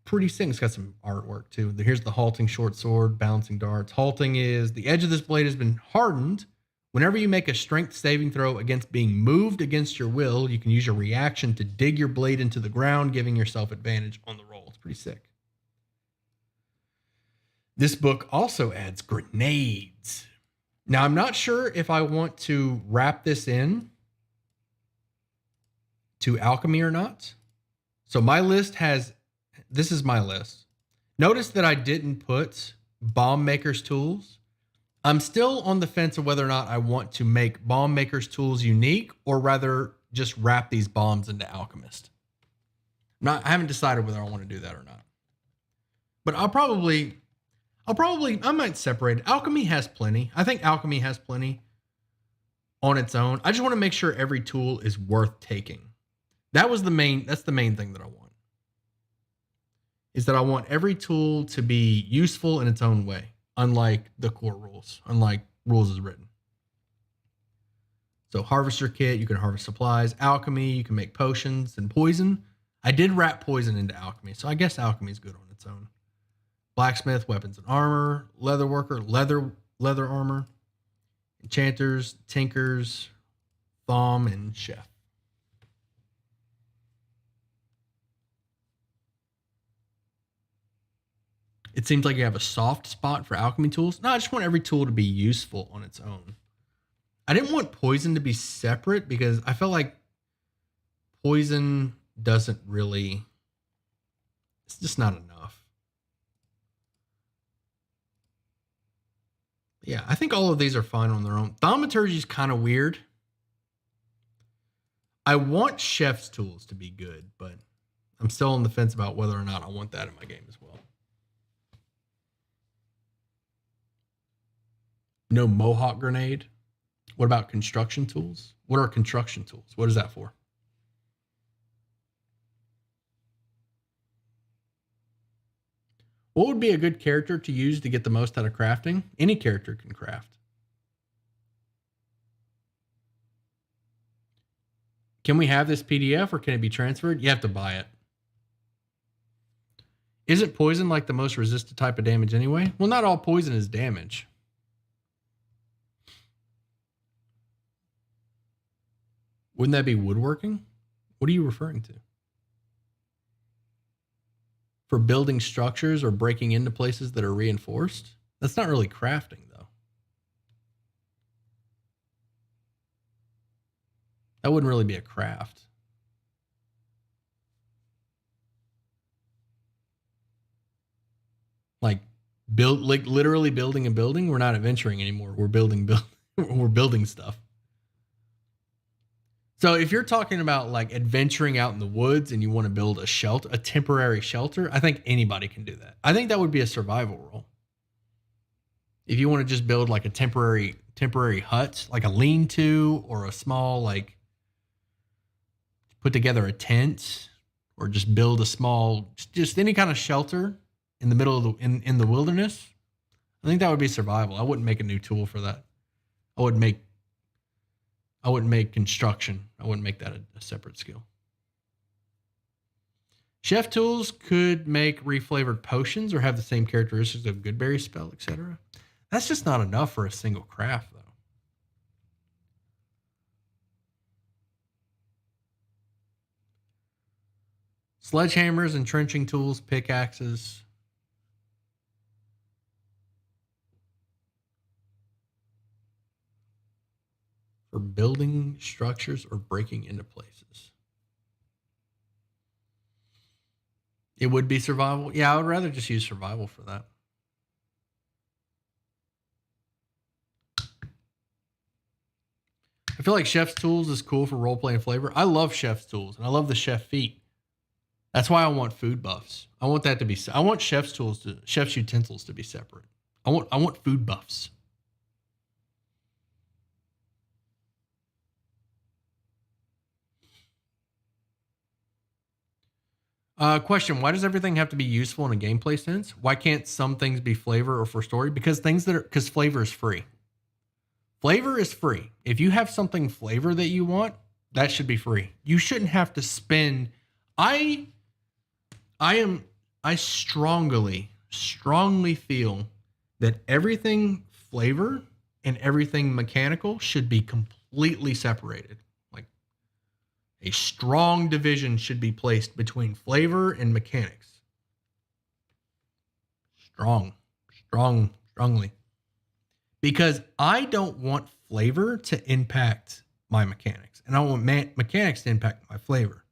S1: Pretty sick. It's got some artwork too. Here's the halting short sword, balancing darts. Halting is the edge of this blade has been hardened. Whenever you make a strength saving throw against being moved against your will, you can use your reaction to dig your blade into the ground, giving yourself advantage on the roll. It's pretty sick. This book also adds grenades. Now, I'm not sure if I want to wrap this in to alchemy or not. So my list this is my list. Notice that I didn't put bomb maker's tools. I'm still on the fence of whether or not I want to make bomb maker's tools unique or rather just wrap these bombs into alchemist. I haven't decided whether I want to do that or not. But I might separate it. Alchemy has plenty. I think alchemy has plenty on its own. I just want to make sure every tool is worth taking. That's the main thing that I want. Is that I want every tool to be useful in its own way, unlike the core rules, unlike rules as written. So harvester kit, you can harvest supplies. Alchemy, you can make potions and poison. I did wrap poison into alchemy, so I guess alchemy is good on its own. blacksmith, weapons and armor, leather worker, leather armor, enchanters, tinkers, thom, and chef. It seems like you have a soft spot for alchemy tools. No, I just want every tool to be useful on its own. I didn't want poison to be separate because I felt like poison doesn't really, it's just not enough. Yeah, I think all of these are fine on their own. Thaumaturgy is kind of weird. I want chef's tools to be good, but I'm still on the fence about whether or not I want that in my game as well. No Mohawk grenade. What about construction tools? What are construction tools? What is that for? What would be a good character to use to get the most out of crafting? Any character can craft. Can we have this PDF or can it be transferred? You have to buy it. Isn't poison like the most resistant type of damage anyway? Well, not all poison is damage. Wouldn't that be woodworking? What are you referring to? For building structures or breaking into places that are reinforced? That's not really crafting, though. That wouldn't really be a craft. Like literally building a building. We're not adventuring anymore. We're we're building stuff. So if you're talking about like adventuring out in the woods and you want to build a shelter, a temporary shelter, I think anybody can do that. I think that would be a survival role. If you want to just build like a temporary hut, like a lean-to or a small, like put together a tent or just build a small, just any kind of shelter in the middle of in the wilderness, I think that would be survival. I wouldn't make a new tool for that. I wouldn't make construction. I wouldn't make that a separate skill. Chef tools could make reflavored potions or have the same characteristics of Goodberry spell, etc. That's just not enough for a single craft, though. Sledgehammers, entrenching tools, pickaxes. For building structures or breaking into places. It would be survival. Yeah, I would rather just use survival for that. I feel like chef's tools is cool for roleplay and flavor. I love chef's tools and I love the chef feat. That's why I want food buffs. I want that to be. I want chef's utensils to be separate. I want food buffs. Question: why does everything have to be useful in a gameplay sense? Why can't some things be flavor or for story? Because flavor is free. Flavor is free. If you have something flavor that you want, that should be free. You shouldn't have to spend. I strongly feel that everything flavor and everything mechanical should be completely separated. Like a strong division should be placed between flavor and mechanics. Strongly. Because I don't want flavor to impact my mechanics. And I want mechanics to impact my flavor.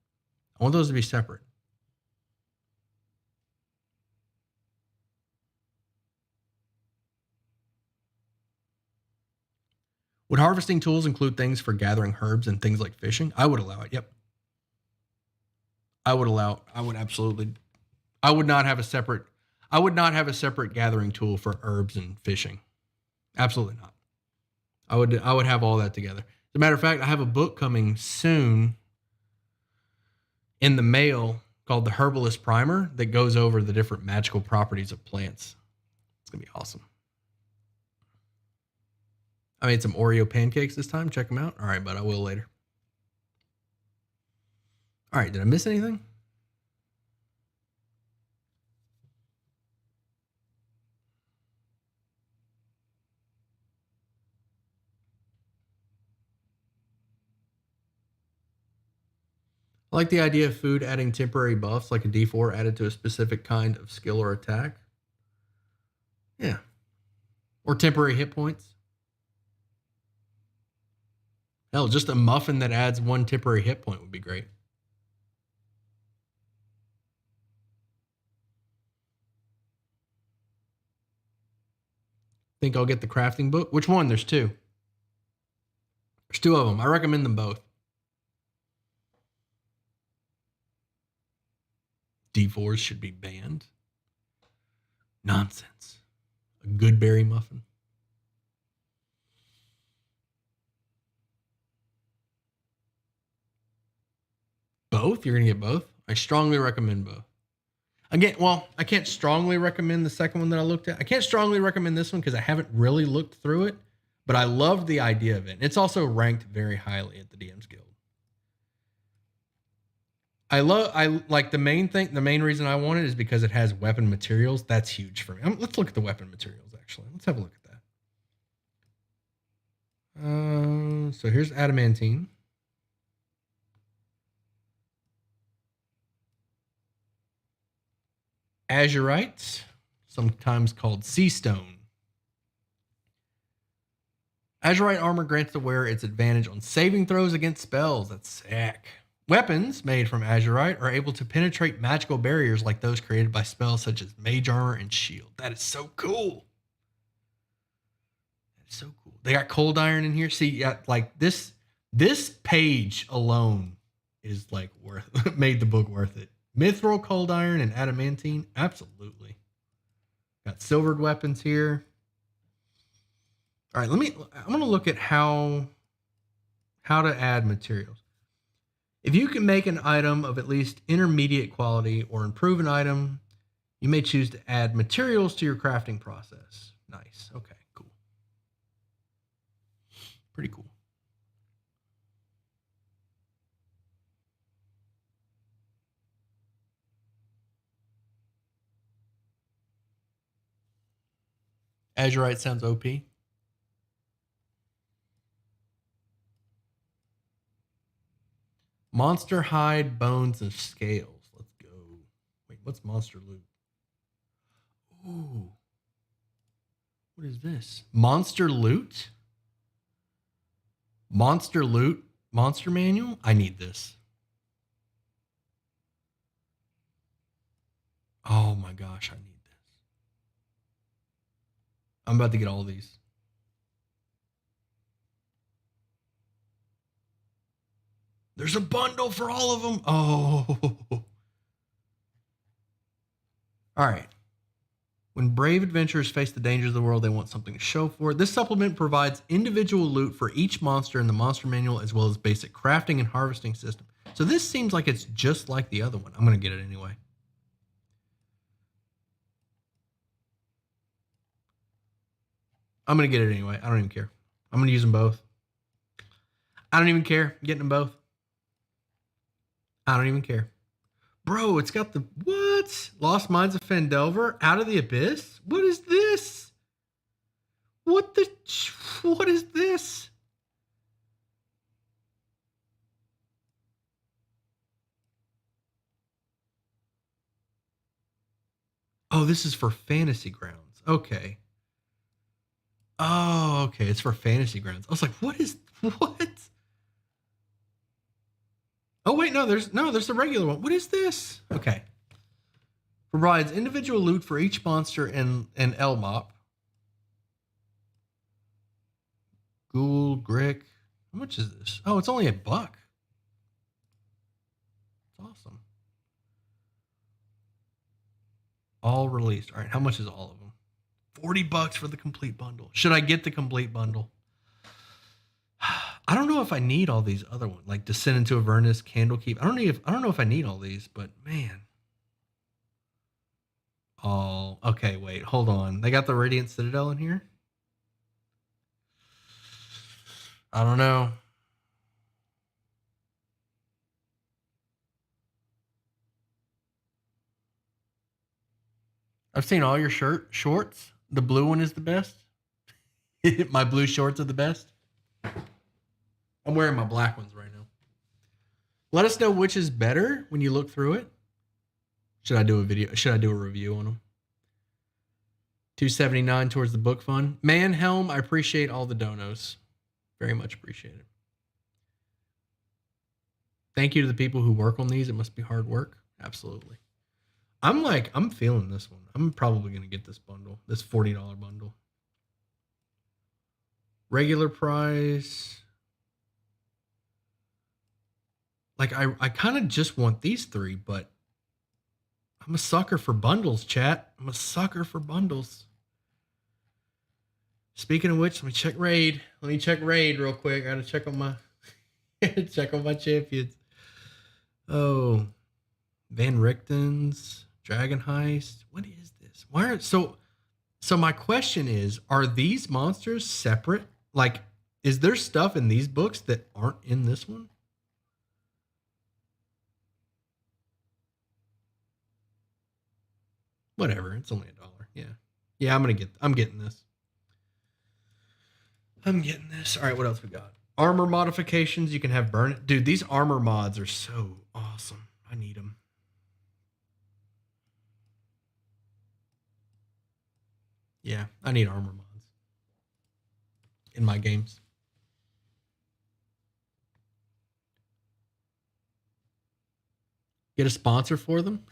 S1: I want those to be separate. Would harvesting tools include things for gathering herbs and things like fishing? I would allow it. Yep. I would absolutely. I would not have a separate gathering tool for herbs and fishing. Absolutely not. I would have all that together. As a matter of fact, I have a book coming soon in the mail called The Herbalist Primer that goes over the different magical properties of plants. It's going to be awesome. I made some Oreo pancakes this time. Check them out. All right, but I will later. All right, did I miss anything? I like the idea of food adding temporary buffs, like a D4 added to a specific kind of skill or attack. Yeah. Or temporary hit points. Hell, just a muffin that adds 1 temporary hit point would be great. Think I'll get the crafting book? Which one? There's 2. There's 2 of them. I recommend them both. D4s should be banned. Nonsense. A good berry muffin. Both? You're going to get both? I strongly recommend both. Again, well, I can't strongly recommend the second one that I looked at. I can't strongly recommend this one because I haven't really looked through it, but I loved the idea of it. It's also ranked very highly at the DM's Guild. I like the main reason I want it is because it has weapon materials. That's huge for me. Let's look at the weapon materials, actually. Let's have a look at that. So here's adamantine. Azurite, sometimes called sea stone. Azurite armor grants the wearer its advantage on saving throws against spells. That's sick. Weapons made from azurite are able to penetrate magical barriers like those created by spells such as mage armor and shield. That is so cool. That is so cool. They got cold iron in here. See, yeah, like this page alone is like made the book worth it. Mithril, cold iron, and adamantine, absolutely. Got silvered weapons here. All right, I'm gonna look at how to add materials. If you can make an item of at least intermediate quality or improve an item, you may choose to add materials to your crafting process. Nice. Okay, cool. Pretty cool. Azurite sounds OP. Monster hide, bones, and scales. Let's go. Wait, what's monster loot? Ooh. What is this? Monster loot? Monster loot? Monster manual? I need this. Oh my gosh, I need this. I'm about to get all these. There's a bundle for all of them. Oh. All right. When brave adventurers face the dangers of the world, they want something to show for it. This supplement provides individual loot for each monster in the monster manual, as well as basic crafting and harvesting system. So this seems like it's just like the other one. I'm going to get it anyway. I'm going to get it anyway. I don't even care. I'm going to use them both. I don't even care. I'm getting them both. I don't even care. Bro, it's got the what? Lost Mines of Phandelver? Out of the Abyss? What is this? What is this? Oh, this is for Fantasy Grounds. Okay. Oh, okay. It's for Fantasy Grounds. I was like, what? Oh wait, no, there's the regular one. What is this? Okay. Provides individual loot for each monster in Elmop. Ghoul, Grick. How much is this? Oh, it's only $1. It's awesome. All released. All right, how much is all of them? $40 for the complete bundle. Should I get the complete bundle? I don't know if I need all these other ones, like Descend into Avernus, Candlekeep. I don't know if I need all these, but man. Oh, okay, wait, hold on. They got the Radiant Citadel in here? I don't know. I've seen all your shorts. The blue one is the best. My blue shorts are the best. I'm wearing my black ones right now. Let us know which is better when you look through it. Should I do a video? Should I do a review on them? $2.79 towards the book fund. Man Helm, I appreciate all the donos. Very much appreciate it. Thank you to the people who work on these. It must be hard work. Absolutely. I'm feeling this one. I'm probably going to get this bundle, this $40 bundle. Regular price. Like, I kind of just want these three, but I'm a sucker for bundles, chat. I'm a sucker for bundles. Speaking of which, let me check raid. Let me check raid real quick. I gotta check on my champions. Oh, Van Richten's Dragon Heist. What is this? Why are so my question is, are these monsters separate? Like, is there stuff in these books that aren't in this one? Whatever, it's only $1. Yeah, I'm getting this. I'm getting this. All right, what else we got? Armor modifications. You can have burn it. Dude, these armor mods are so awesome. I need them. Yeah, I need armor mods in my games. Get a sponsor for them.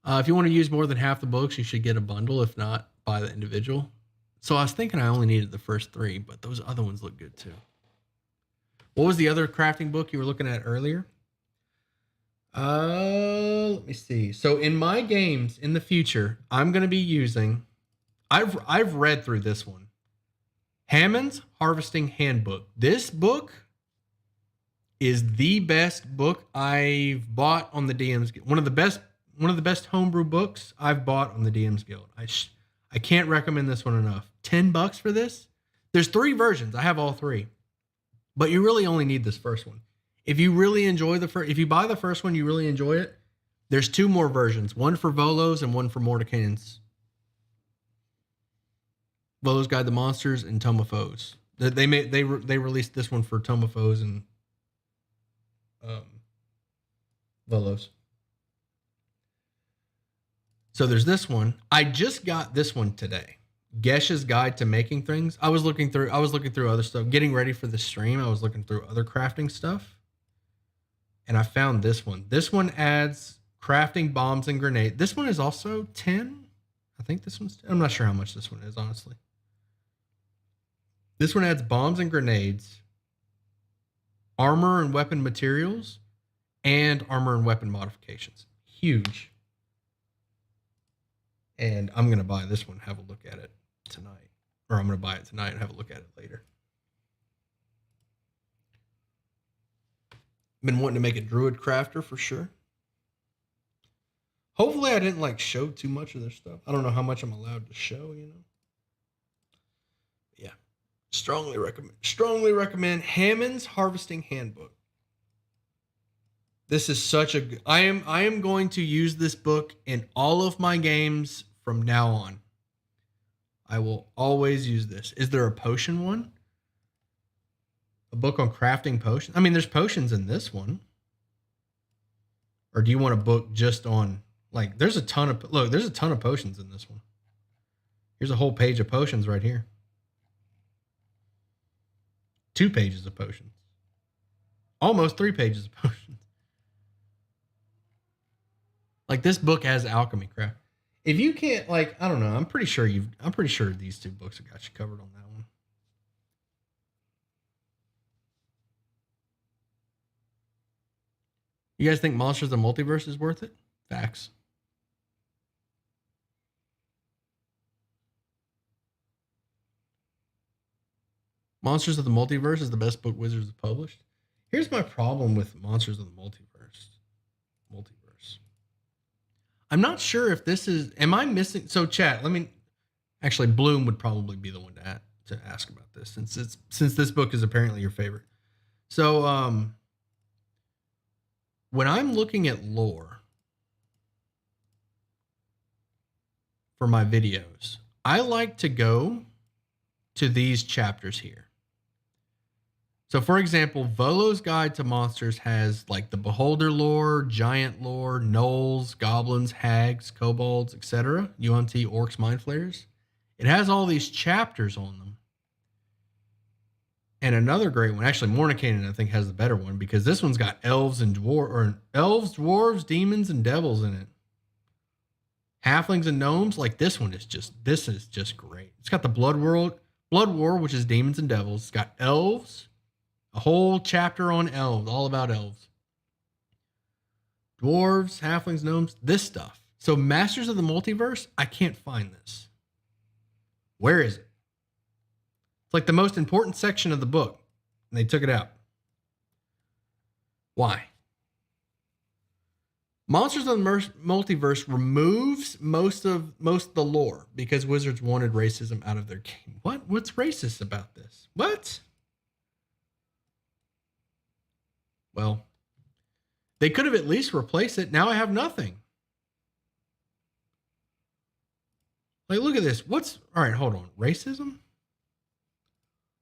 S1: If you want to use more than half the books, you should get a bundle. If not, buy the individual. So I was thinking I only needed the first 3, but those other ones look good too. What was the other crafting book you were looking at earlier? Let me see. So in my games in the future, I'm going to be using, I've read through this one. Hammond's Harvesting Handbook. This book is the best book I've bought on the DM's Guild. One of the best homebrew books I've bought on the DM's Guild. I can't recommend this one enough. $10 for this. There's 3 versions. I have all 3. But you really only need this first one. If you really enjoy if you buy the first one, you really enjoy it. There's 2 more versions. One for Volos and one for Mordecans. Volos Guide the Monsters and Tome of Foes. They released this one for Tome of Foes and Volos. So there's this one. I just got this one today. Gesha's Guide to Making Things. I was looking through other stuff. Getting ready for the stream, I was looking through other crafting stuff. And I found this one. This one adds crafting bombs and grenades. This one is also 10. I think this one's 10. I'm not sure how much this one is, honestly. This one adds bombs and grenades, armor and weapon materials, and armor and weapon modifications. Huge. And I'm going to buy this one, have a look at it tonight. Or I'm going to buy it tonight and have a look at it later. Been wanting to make a druid crafter for sure. Hopefully I didn't show too much of their stuff. I don't know how much I'm allowed to show, Yeah. Strongly recommend Hammond's Harvesting Handbook. This is such a I am going to use this book in all of my games from now on. I will always use this. Is there a potion one? A book on crafting potions? I mean, there's potions in this one. Or do you want a book just on there's a ton of potions in this one. Here's a whole page of potions right here. 2 pages of potions. Almost 3 pages of potions. This book has alchemy craft. If you can't I don't know, I'm pretty sure these 2 books have got you covered on that one. You guys think Monsters of the Multiverse is worth it? Facts. Monsters of the Multiverse is the best book Wizards have published. Here's my problem with Monsters of the Multiverse. I'm not sure if this is... Am I missing... So, chat, let me... Actually, Bloom would probably be the one to ask about this, since this book is apparently your favorite. So, when I'm looking at lore for my videos, I like to go to these chapters here. So, for example, Volo's Guide to Monsters has like the Beholder lore, Giant lore, gnolls, goblins, hags, kobolds, etc. UNT, orcs, mind flayers. It has all these chapters on them. And another great one, actually, Mordenkainen, I think, has the better one because this one's got elves, dwarves, demons, and devils in it. Halflings and gnomes, like this is just great. It's got the Blood War, which is demons and devils. It's got elves, a whole chapter on elves, all about elves. Dwarves, halflings, gnomes, this stuff. So Masters of the Multiverse, I can't find this. Where is it? It's like the most important section of the book, and they took it out. Why? Monsters of the Multiverse removes most of the lore because Wizards wanted racism out of their game. What? What's racist about this? What? Well, they could have at least replaced it. Now I have nothing. Like, look at this. All right, hold on. Racism?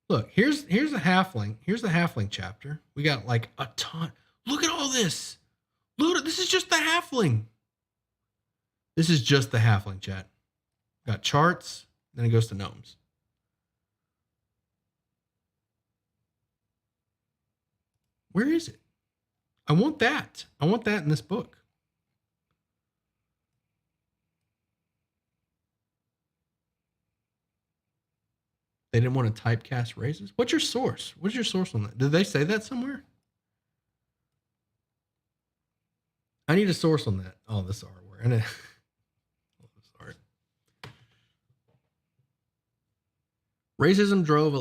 S1: Look, here's a halfling. Here's the halfling chapter. We got like a ton. Look at all this. Look, this is just the halfling. This is just the halfling, chat. Got charts, then it goes to gnomes. Where is it? I want that. I want that in this book. They didn't want to typecast races. What's your source? What's your source on that? Did they say that somewhere? I need a source on that. Oh, this artwork. And this art. Racism drove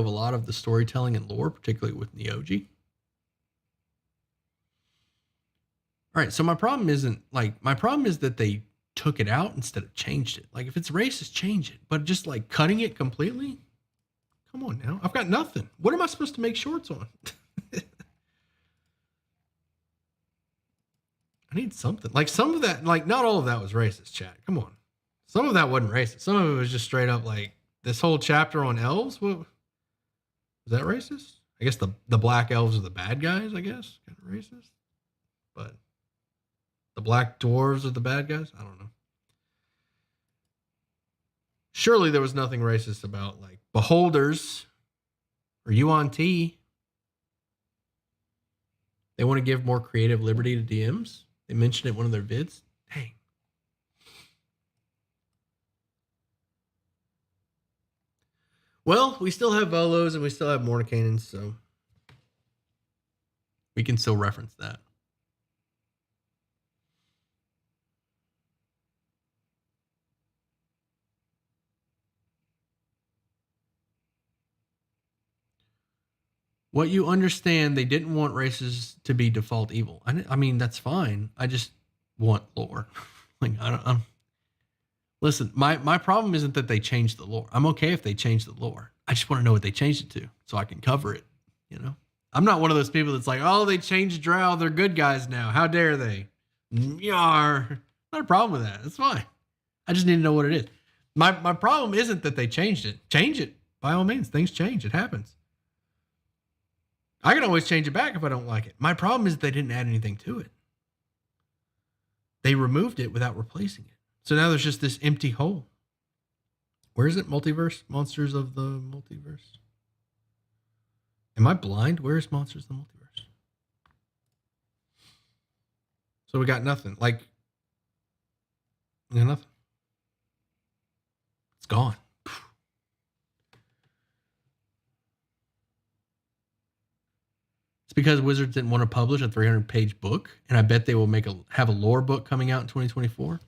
S1: a lot of the storytelling and lore, particularly with Neogi. All right, so my problem is that they took it out instead of changed it. Like, if it's racist, change it. But just like cutting it completely? Come on now. I've got nothing. What am I supposed to make shorts on? I need something. Like, some of that, like, not all of that was racist, chat. Come on. Some of that wasn't racist. Some of it was just straight up like this whole chapter on elves. What was that racist? I guess the black elves are the bad guys, I guess. Kind of racist. But the black dwarves are the bad guys? I don't know. Surely there was nothing racist about like beholders or UNT. They want to give more creative liberty to DMs. They mentioned it in one of their vids. Dang. Well, we still have Volos and we still have Mordenkainen, so we can still reference that. What you understand, they didn't want races to be default evil. I mean, that's fine. I just want lore. Like, listen, my problem isn't that they changed the lore. I'm okay if they change the lore. I just want to know what they changed it to so I can cover it, you know? I'm not one of those people that's like, oh, they changed Drow. They're good guys now. How dare they? Yar. Not a problem with that. It's fine. I just need to know what it is. My problem isn't that they changed it. Change it. By all means, things change. It happens. I can always change it back if I don't like it. My problem is they didn't add anything to it. They removed it without replacing it. So now there's just this empty hole. Where is it? Multiverse? Monsters of the Multiverse? Am I blind? Where is Monsters of the Multiverse? So we got nothing. Like, we got nothing. It's gone. It's because Wizards didn't want to publish a 300-page book, and I bet they will have a lore book coming out in 2024.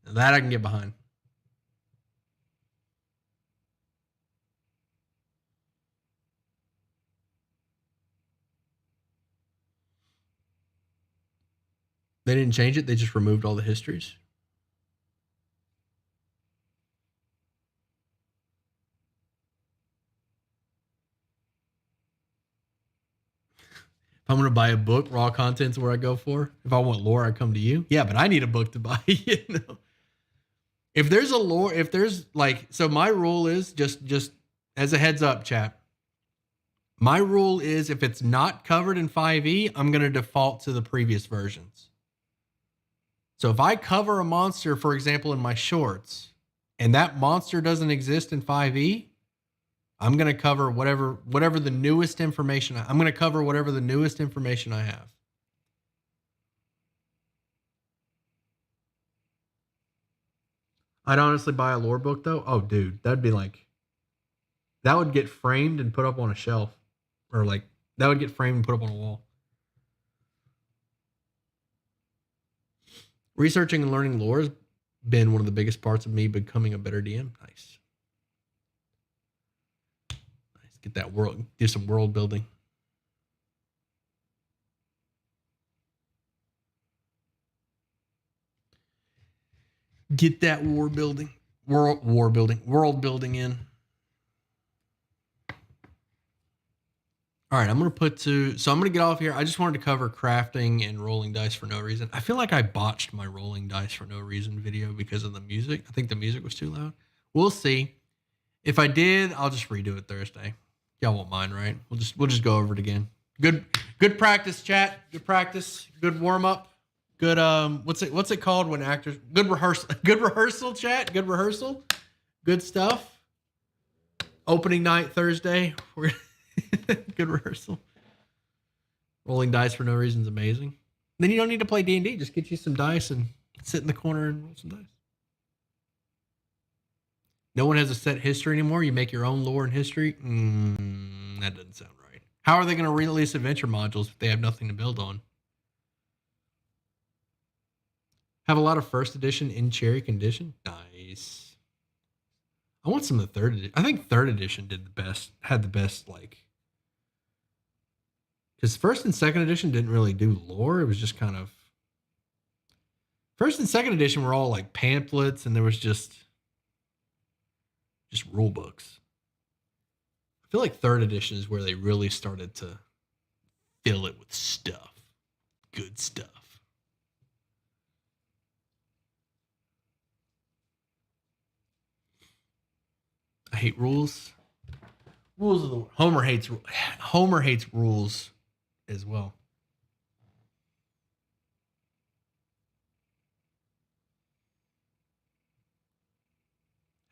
S1: That I can get behind. They didn't change it. They just removed all the histories. If I'm going to buy a book, raw content's where I go for. If I want lore, I come to you. Yeah, but I need a book to buy, you know. If there's a lore, if there's like, so my rule is just as a heads up, chat. My rule is if it's not covered in 5e, I'm going to default to the previous versions. So if I cover a monster, for example, in my shorts, and that monster doesn't exist in 5e, I'm going to cover whatever the newest information. I'm going to cover whatever the newest information I have. I'd honestly buy a lore book though. Oh, dude, that'd be like, that would get framed and put up on a shelf, or like that would get framed and put up on a wall. Researching and learning lore has been one of the biggest parts of me becoming a better DM. Nice. Get that world, do some world building. Get that world building in. All right, I'm going to get off here. I just wanted to cover crafting and rolling dice for no reason. I feel like I botched my rolling dice for no reason video because of the music. I think the music was too loud. We'll see. If I did, I'll just redo it Thursday. Y'all won't mind, right? We'll just go over it again. Good practice, chat. Good practice. Good warm up. Good what's it called when actors, good rehearsal, chat. Good rehearsal. Good stuff. Opening night Thursday. Good rehearsal. Rolling dice for no reason is amazing. Then you don't need to play D&D. Just get you some dice and sit in the corner and roll some dice. No one has a set history anymore. You make your own lore and history. That doesn't sound right. How are they going to release adventure modules if they have nothing to build on? Have a lot of first edition in cherry condition. Nice. I want some of the third edition. I think third edition had the best, like, because first and second edition didn't really do lore. It was just kind of, first and second edition were all like pamphlets, and there was just rule books. I feel like third edition is where they really started to fill it with stuff. Good stuff. I hate rules. Rules of the Homer hates rules as well.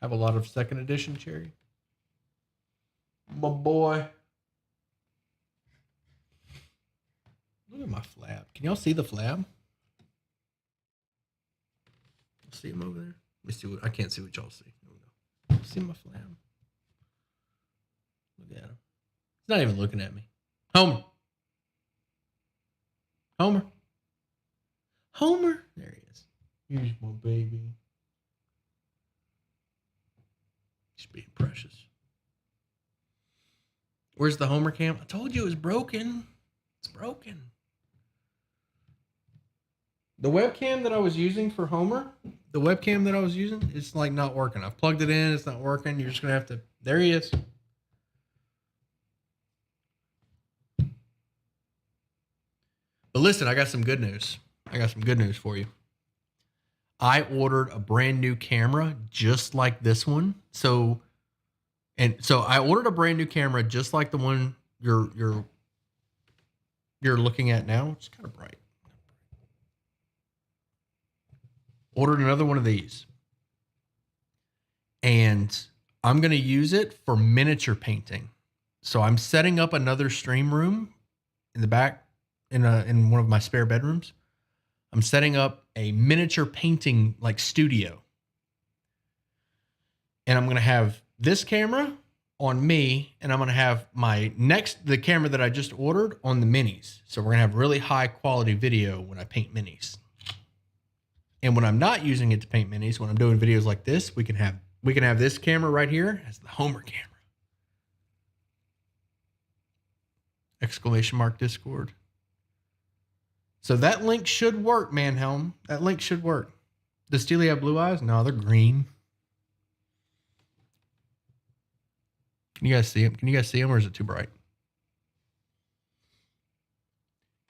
S1: Have a lot of second edition, Cherry. My boy. Look at my flab. Can y'all see the flab? See him over there? Let me see what I can't see what y'all see. See my flab. Look at him. He's not even looking at me. Homer. Homer. Homer. There he is. Here's my baby. He's being precious. Where's the Homer cam? I told you it was broken. It's broken. The webcam that I was using for Homer, it's like not working. I've plugged it in. It's not working. You're just going to have to, there he is. But listen, I got some good news. For you. I ordered a brand new camera just like this one. So I ordered a brand new camera just like the one you're looking at now. It's kind of bright. Ordered another one of these. And I'm going to use it for miniature painting. So I'm setting up another stream room in the back in one of my spare bedrooms. I'm setting up a miniature painting like studio. And I'm going to have this camera on me, and I'm going to have the camera that I just ordered on the minis. So we're going to have really high quality video when I paint minis. And when I'm not using it to paint minis, when I'm doing videos like this, we can have this camera right here as the Homer camera. Exclamation mark Discord. So that link should work, Manhelm. That link should work. Does Steely have blue eyes? No, they're green. Can you guys see him? Or is it too bright?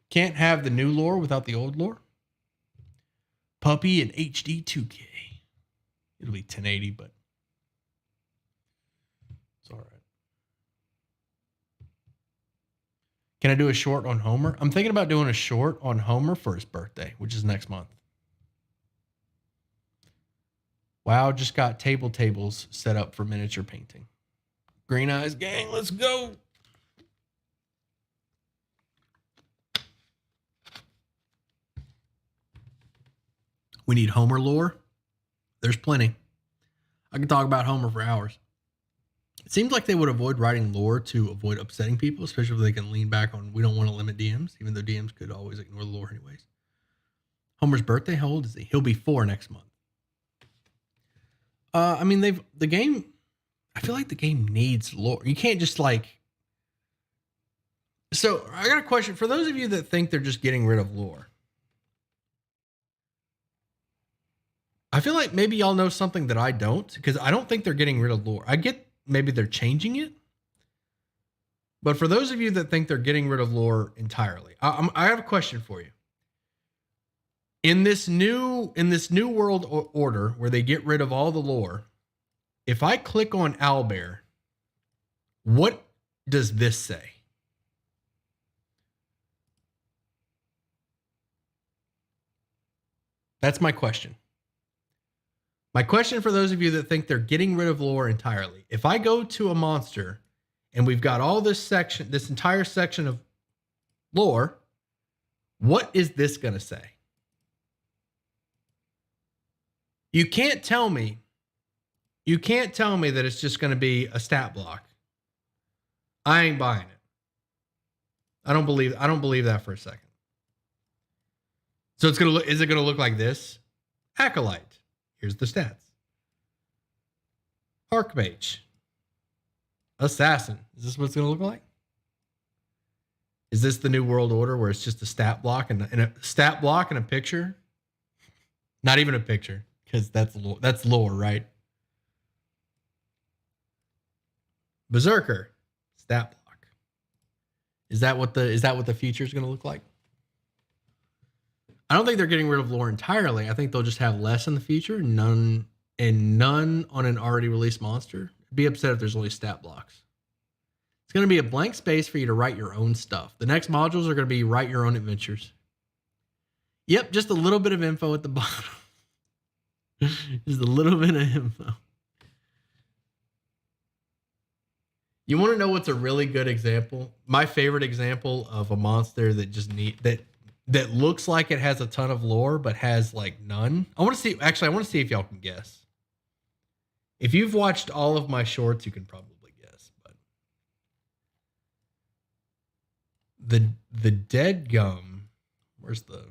S1: Can't have the new lore without the old lore. Puppy and HD 2K. It'll be 1080, but it's all right. Can I do a short on Homer? I'm thinking about doing a short on Homer for his birthday, which is next month. Wow, just got tables set up for miniature painting. Green Eyes gang, let's go. We need Homer lore. There's plenty. I can talk about Homer for hours. It seems like they would avoid writing lore to avoid upsetting people, especially if they can lean back on, we don't want to limit DMs, even though DMs could always ignore the lore anyways. Homer's birthday, how old is he? He'll be 4 next month. I mean, the game, I feel like the game needs lore. You can't just like, so I got a question for those of you that think they're just getting rid of lore. I feel like maybe y'all know something that I don't, because I don't think they're getting rid of lore. I get maybe they're changing it. But for those of you that think they're getting rid of lore entirely, I have a question for you. In this new world order where they get rid of all the lore, if I click on Owlbear, what does this say? That's my question. My question for those of you that think they're getting rid of lore entirely. If I go to a monster and we've got all this section, this entire section of lore, what is this going to say? You can't tell me that it's just going to be a stat block. I ain't buying it. I don't believe that for a second. So is it going to look like this? Acolyte. Here's the stats. Archmage. Assassin. Is this what it's going to look like? Is this the new world order where it's just a stat block and a stat block and a picture? Not even a picture, because that's lore, right? Berserker. Stat block. Is that what the future is going to look like? I don't think they're getting rid of lore entirely. I think they'll just have less in the future, none on an already released monster. I'd be upset if there's only stat blocks. It's going to be a blank space for you to write your own stuff. The next modules are going to be write your own adventures. Yep, just a little bit of info at the bottom. Just a little bit of info. You want to know what's a really good example? My favorite example of a monster that just that looks like it has a ton of lore, but has like none. I want to see if y'all can guess. If you've watched all of my shorts, you can probably guess, but the dead gum, where's the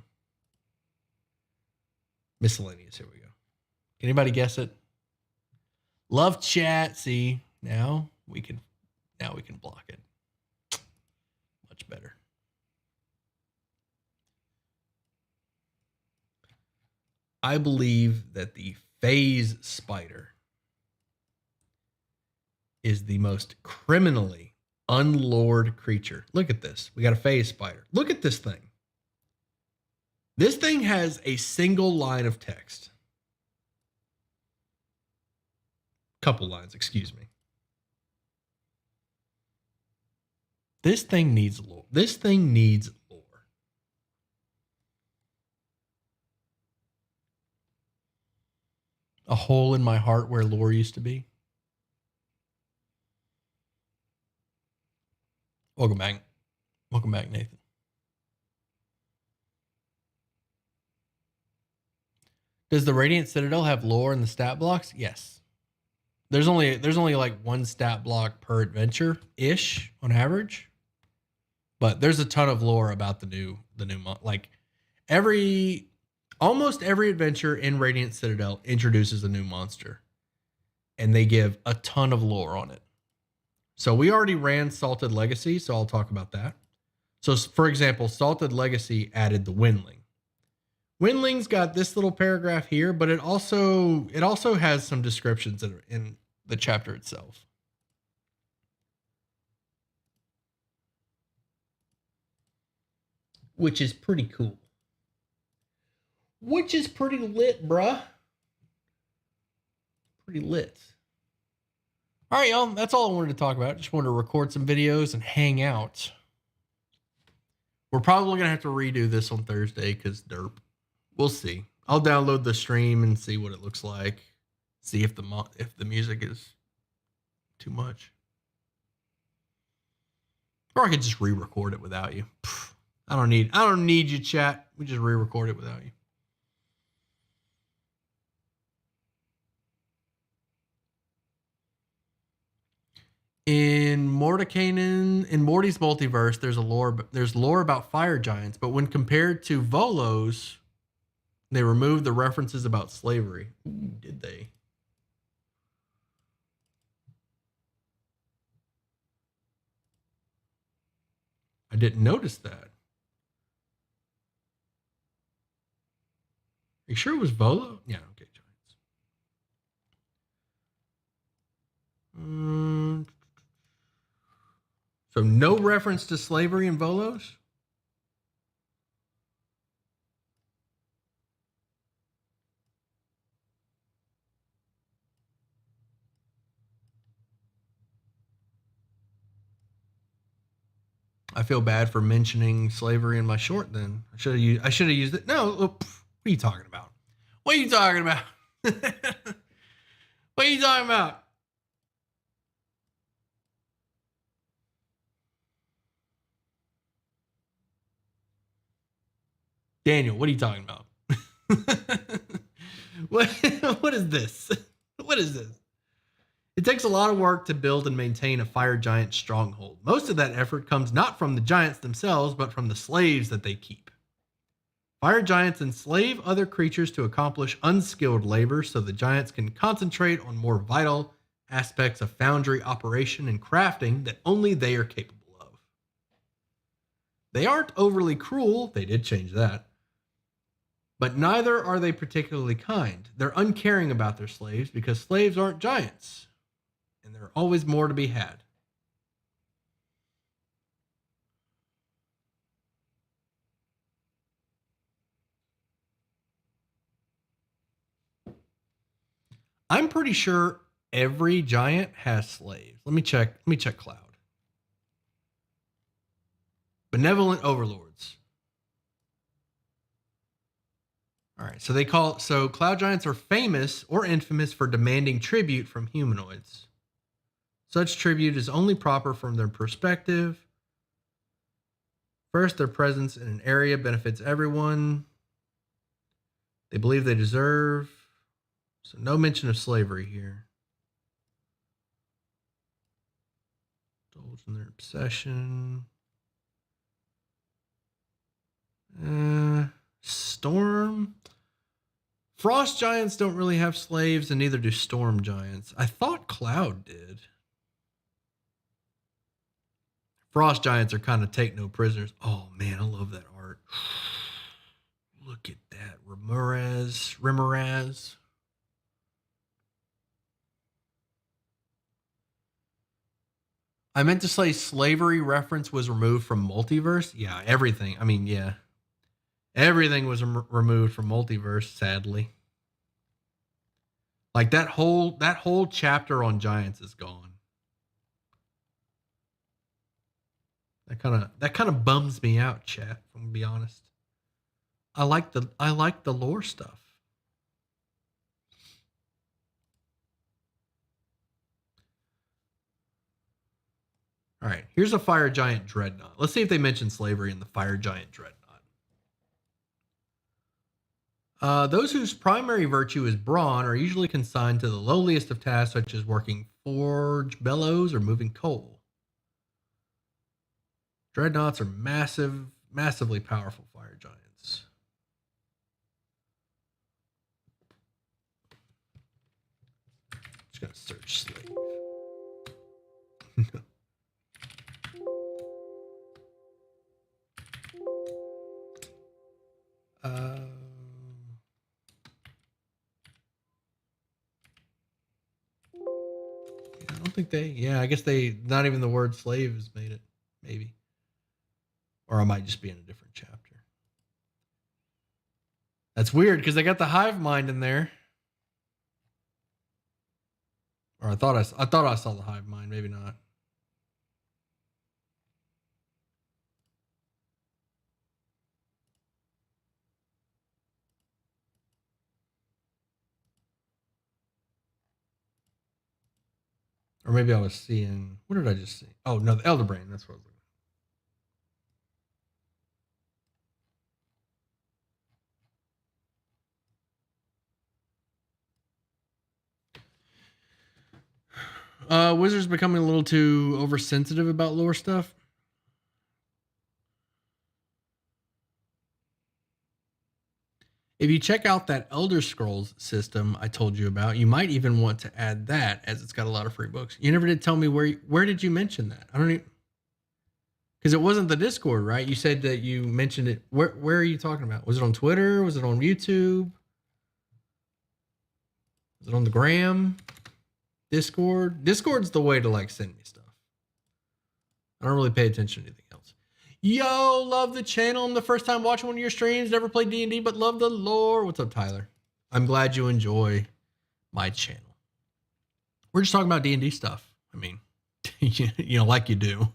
S1: miscellaneous? Here we go. Can anybody guess it? Love chat. See, now we can block it. Much better. I believe that the phase spider is the most criminally unlored creature. Look at this. We got a phase spider. Look at this thing. This thing has a single line of text. Couple lines, excuse me. This thing needs lore. This thing needs lore. A hole in my heart where lore used to be. Welcome back. Welcome back, Nathan. Does the Radiant Citadel have lore in the stat blocks? Yes. There's only like one stat block per adventure-ish on average. But there's a ton of lore about the new like almost every adventure in Radiant Citadel introduces a new monster, and they give a ton of lore on it. So we already ran Salted Legacy, so I'll talk about that. So for example, Salted Legacy added the Windling. Windling's got this little paragraph here, but it also has some descriptions in the chapter itself. Which is pretty cool. Which is pretty lit, bruh. Pretty lit. All right, y'all. That's all I wanted to talk about. Just wanted to record some videos and hang out. We're probably gonna have to redo this on Thursday because derp. We'll see. I'll download the stream and see what it looks like. See if the music is too much. Or I could just re-record it without you. I don't need you, chat. We just re-record it without you. In Morty's multiverse, there's lore about fire giants, but when compared to Volos, they removed the references about slavery. Ooh, did they? I didn't notice that. Are you sure it was Volo? Yeah, okay, giants. So no reference to slavery in Volos? I feel bad for mentioning slavery in my short then. I should have used it. No, what are you talking about? What are you talking about? What are you talking about? Daniel, what are you talking about? What is this? What is this? It takes a lot of work to build and maintain a fire giant stronghold. Most of that effort comes not from the giants themselves, but from the slaves that they keep. Fire giants enslave other creatures to accomplish unskilled labor so the giants can concentrate on more vital aspects of foundry operation and crafting that only they are capable of. They aren't overly cruel, they did change that, but neither are they particularly kind. They're uncaring about their slaves because slaves aren't giants, and there are always more to be had. I'm pretty sure every giant has slaves. Let me check Cloud. Benevolent overlords. All right, so cloud giants are famous or infamous for demanding tribute from humanoids. Such tribute is only proper from their perspective. First, their presence in an area benefits everyone they believe they deserve. So no mention of slavery here. Indulge in their obsession. Storm. Frost giants don't really have slaves, and neither do storm giants. I thought Cloud did. Frost giants are kind of take no prisoners. Oh man, I love that art. Look at that. Remoraz. I meant to say slavery reference was removed from multiverse. Yeah, everything. I mean, yeah. Everything was removed from multiverse, sadly. Like that whole chapter on giants is gone. That kind of bums me out, chat, if I'm gonna be honest. I like the lore stuff. All right, here's a fire giant Dreadnought. Let's see if they mention slavery in the fire giant Dreadnought. Those whose primary virtue is brawn are usually consigned to the lowliest of tasks, such as working forge bellows or moving coal. Dreadnoughts are massively powerful fire giants. Just gonna search slave. I don't think I guess not even the word slave has made it, maybe. Or I might just be in a different chapter. That's weird because they got the hive mind in there. Or I thought I saw the hive mind, maybe not. Or maybe I was seeing, what did I just see? Oh, no, the Elder Brain. That's what I was looking at. Wizards becoming a little too oversensitive about lore stuff. If you check out that Elder Scrolls system I told you about, you might even want to add that, as it's got a lot of free books. You never did tell me where did you mention that? I don't even, because it wasn't the Discord, right? You said that you mentioned it. Where are you talking about? Was it on Twitter? Was it on YouTube? Was it on the Gram? Discord? Discord's the way to like send me stuff. I don't really pay attention to anything else. Yo, love the channel. I'm the first time watching one of your streams. Never played D&D, but love the lore. What's up, Tyler? I'm glad you enjoy my channel. We're just talking about D&D stuff. I mean, you know, like you do.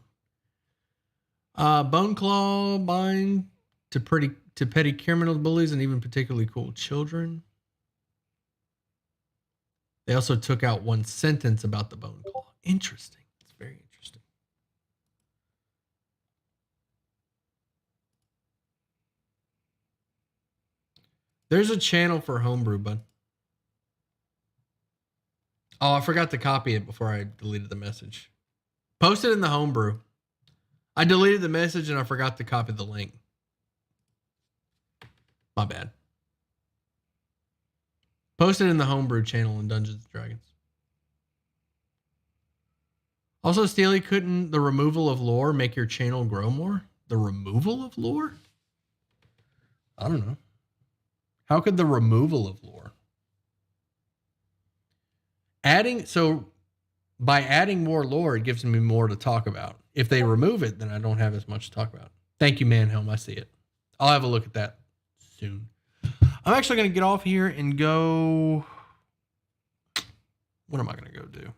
S1: Bone Claw bind to petty criminal bullies and even particularly cool children. They also took out one sentence about the Bone Claw. Interesting. It's very interesting. There's a channel for homebrew, bud. Oh, I forgot to copy it before I deleted the message. Post it in the homebrew. I deleted the message and I forgot to copy the link. My bad. Post it in the homebrew channel in Dungeons & Dragons. Also, Steely, couldn't the removal of lore make your channel grow more? The removal of lore? I don't know. How could the removal of lore? By adding more lore, it gives me more to talk about. If they remove it, then I don't have as much to talk about. Thank you, Manhelm. I see it. I'll have a look at that soon. I'm actually going to get off here and go. What am I going to go do?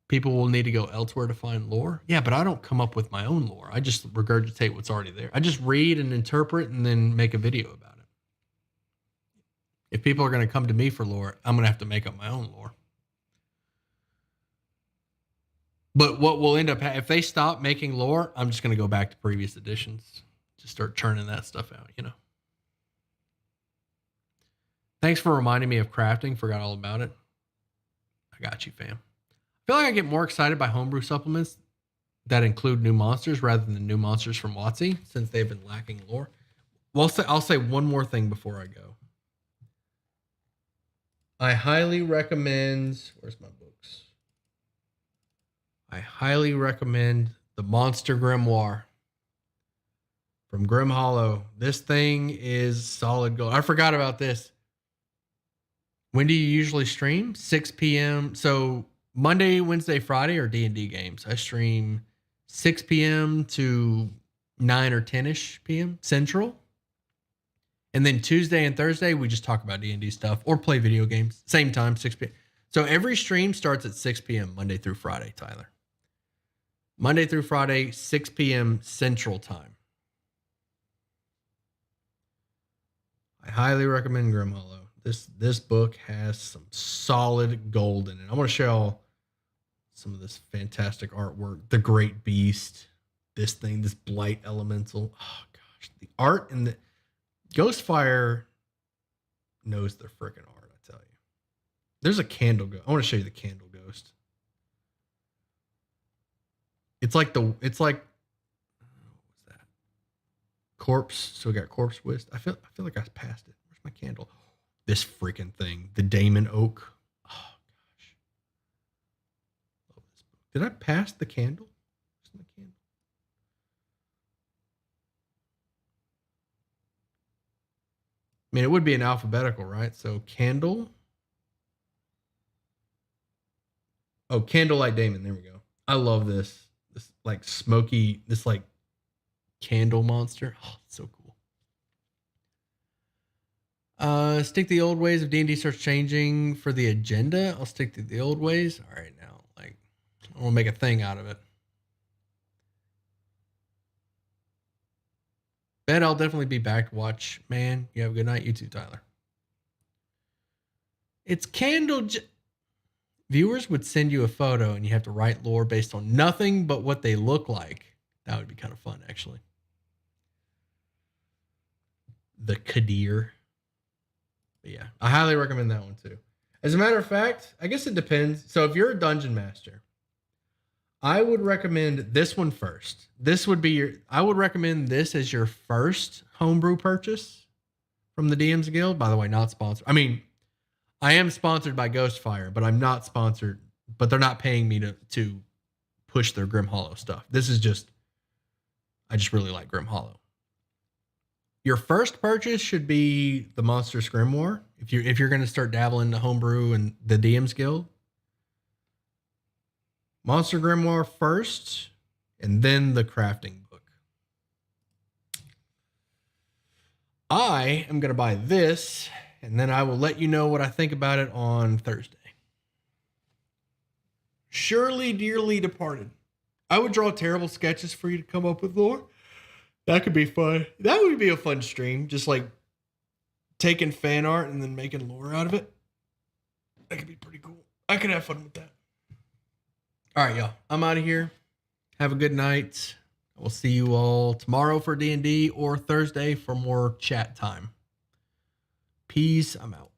S1: People will need to go elsewhere to find lore. Yeah, but I don't come up with my own lore. I just regurgitate what's already there. I just read and interpret and then make a video about it. If people are going to come to me for lore, I'm going to have to make up my own lore. But what will end up, if they stop making lore, I'm just going to go back to previous editions. Just start churning that stuff out, you know. Thanks for reminding me of crafting. Forgot all about it. I got you, fam. I feel like I get more excited by homebrew supplements that include new monsters rather than new monsters from WotC, since they've been lacking lore. Well, I'll say one more thing before I go. I highly recommend, where's my books? I highly recommend the Monster Grimoire from Grim Hollow. This thing is solid gold. I forgot about this. When do you usually stream? 6 p.m. So Monday, Wednesday, Friday are D&D games. I stream 6 p.m. to 9 or 10-ish p.m. Central. And then Tuesday and Thursday, we just talk about D&D stuff or play video games. Same time, 6 p.m. So every stream starts at 6 p.m. Monday through Friday, Tyler. Monday through Friday, 6 p.m. Central Time. I highly recommend Grim Hollow. This book has some solid gold in it. I want to show y'all some of this fantastic artwork. The Great Beast, this thing, this Blight Elemental. Oh gosh, the art in the Ghostfire knows their freaking art. I tell you, there's a candle ghost. I want to show you the candle ghost. It's like what's that? Corpse. So we got Corpse Whist. I feel like I passed it. Where's my candle? This freaking thing, the Damon Oak. Oh gosh, love this book. Did I pass the candle? Where's my candle? I mean, it would be an alphabetical, right? So candle. Oh, Candlelight Damon. There we go. I love this. This like smoky, this like candle monster. Oh, it's so cool. Stick to the old ways. If D&D starts changing for the agenda, I'll stick to the old ways. All right, now, like, I want to make a thing out of it. Ben, I'll definitely be back to watch. Man, you have a good night. You too, Tyler. It's viewers would send you a photo and you have to write lore based on nothing but what they look like. That would be kind of fun, actually. The Kadir. But yeah, I highly recommend that one too. As a matter of fact, I guess it depends. So if you're a dungeon master, I would recommend this one first. I would recommend this as your first homebrew purchase from the DM's Guild. By the way, not sponsored. I mean, I am sponsored by Ghostfire, but I'm not sponsored, but they're not paying me to push their Grim Hollow stuff. I just really like Grim Hollow. Your first purchase should be the Monstrous Grimoire. If you're going to start dabbling into homebrew and the DM's Guild, Monster Grimoire first, and then the crafting book. I am going to buy this, and then I will let you know what I think about it on Thursday. Surely Dearly Departed. I would draw terrible sketches for you to come up with lore. That could be fun. That would be a fun stream. Just like taking fan art and then making lore out of it. That could be pretty cool. I could have fun with that. All right, y'all. I'm out of here. Have a good night. We'll see you all tomorrow for D&D or Thursday for more chat time. Peace. I'm out.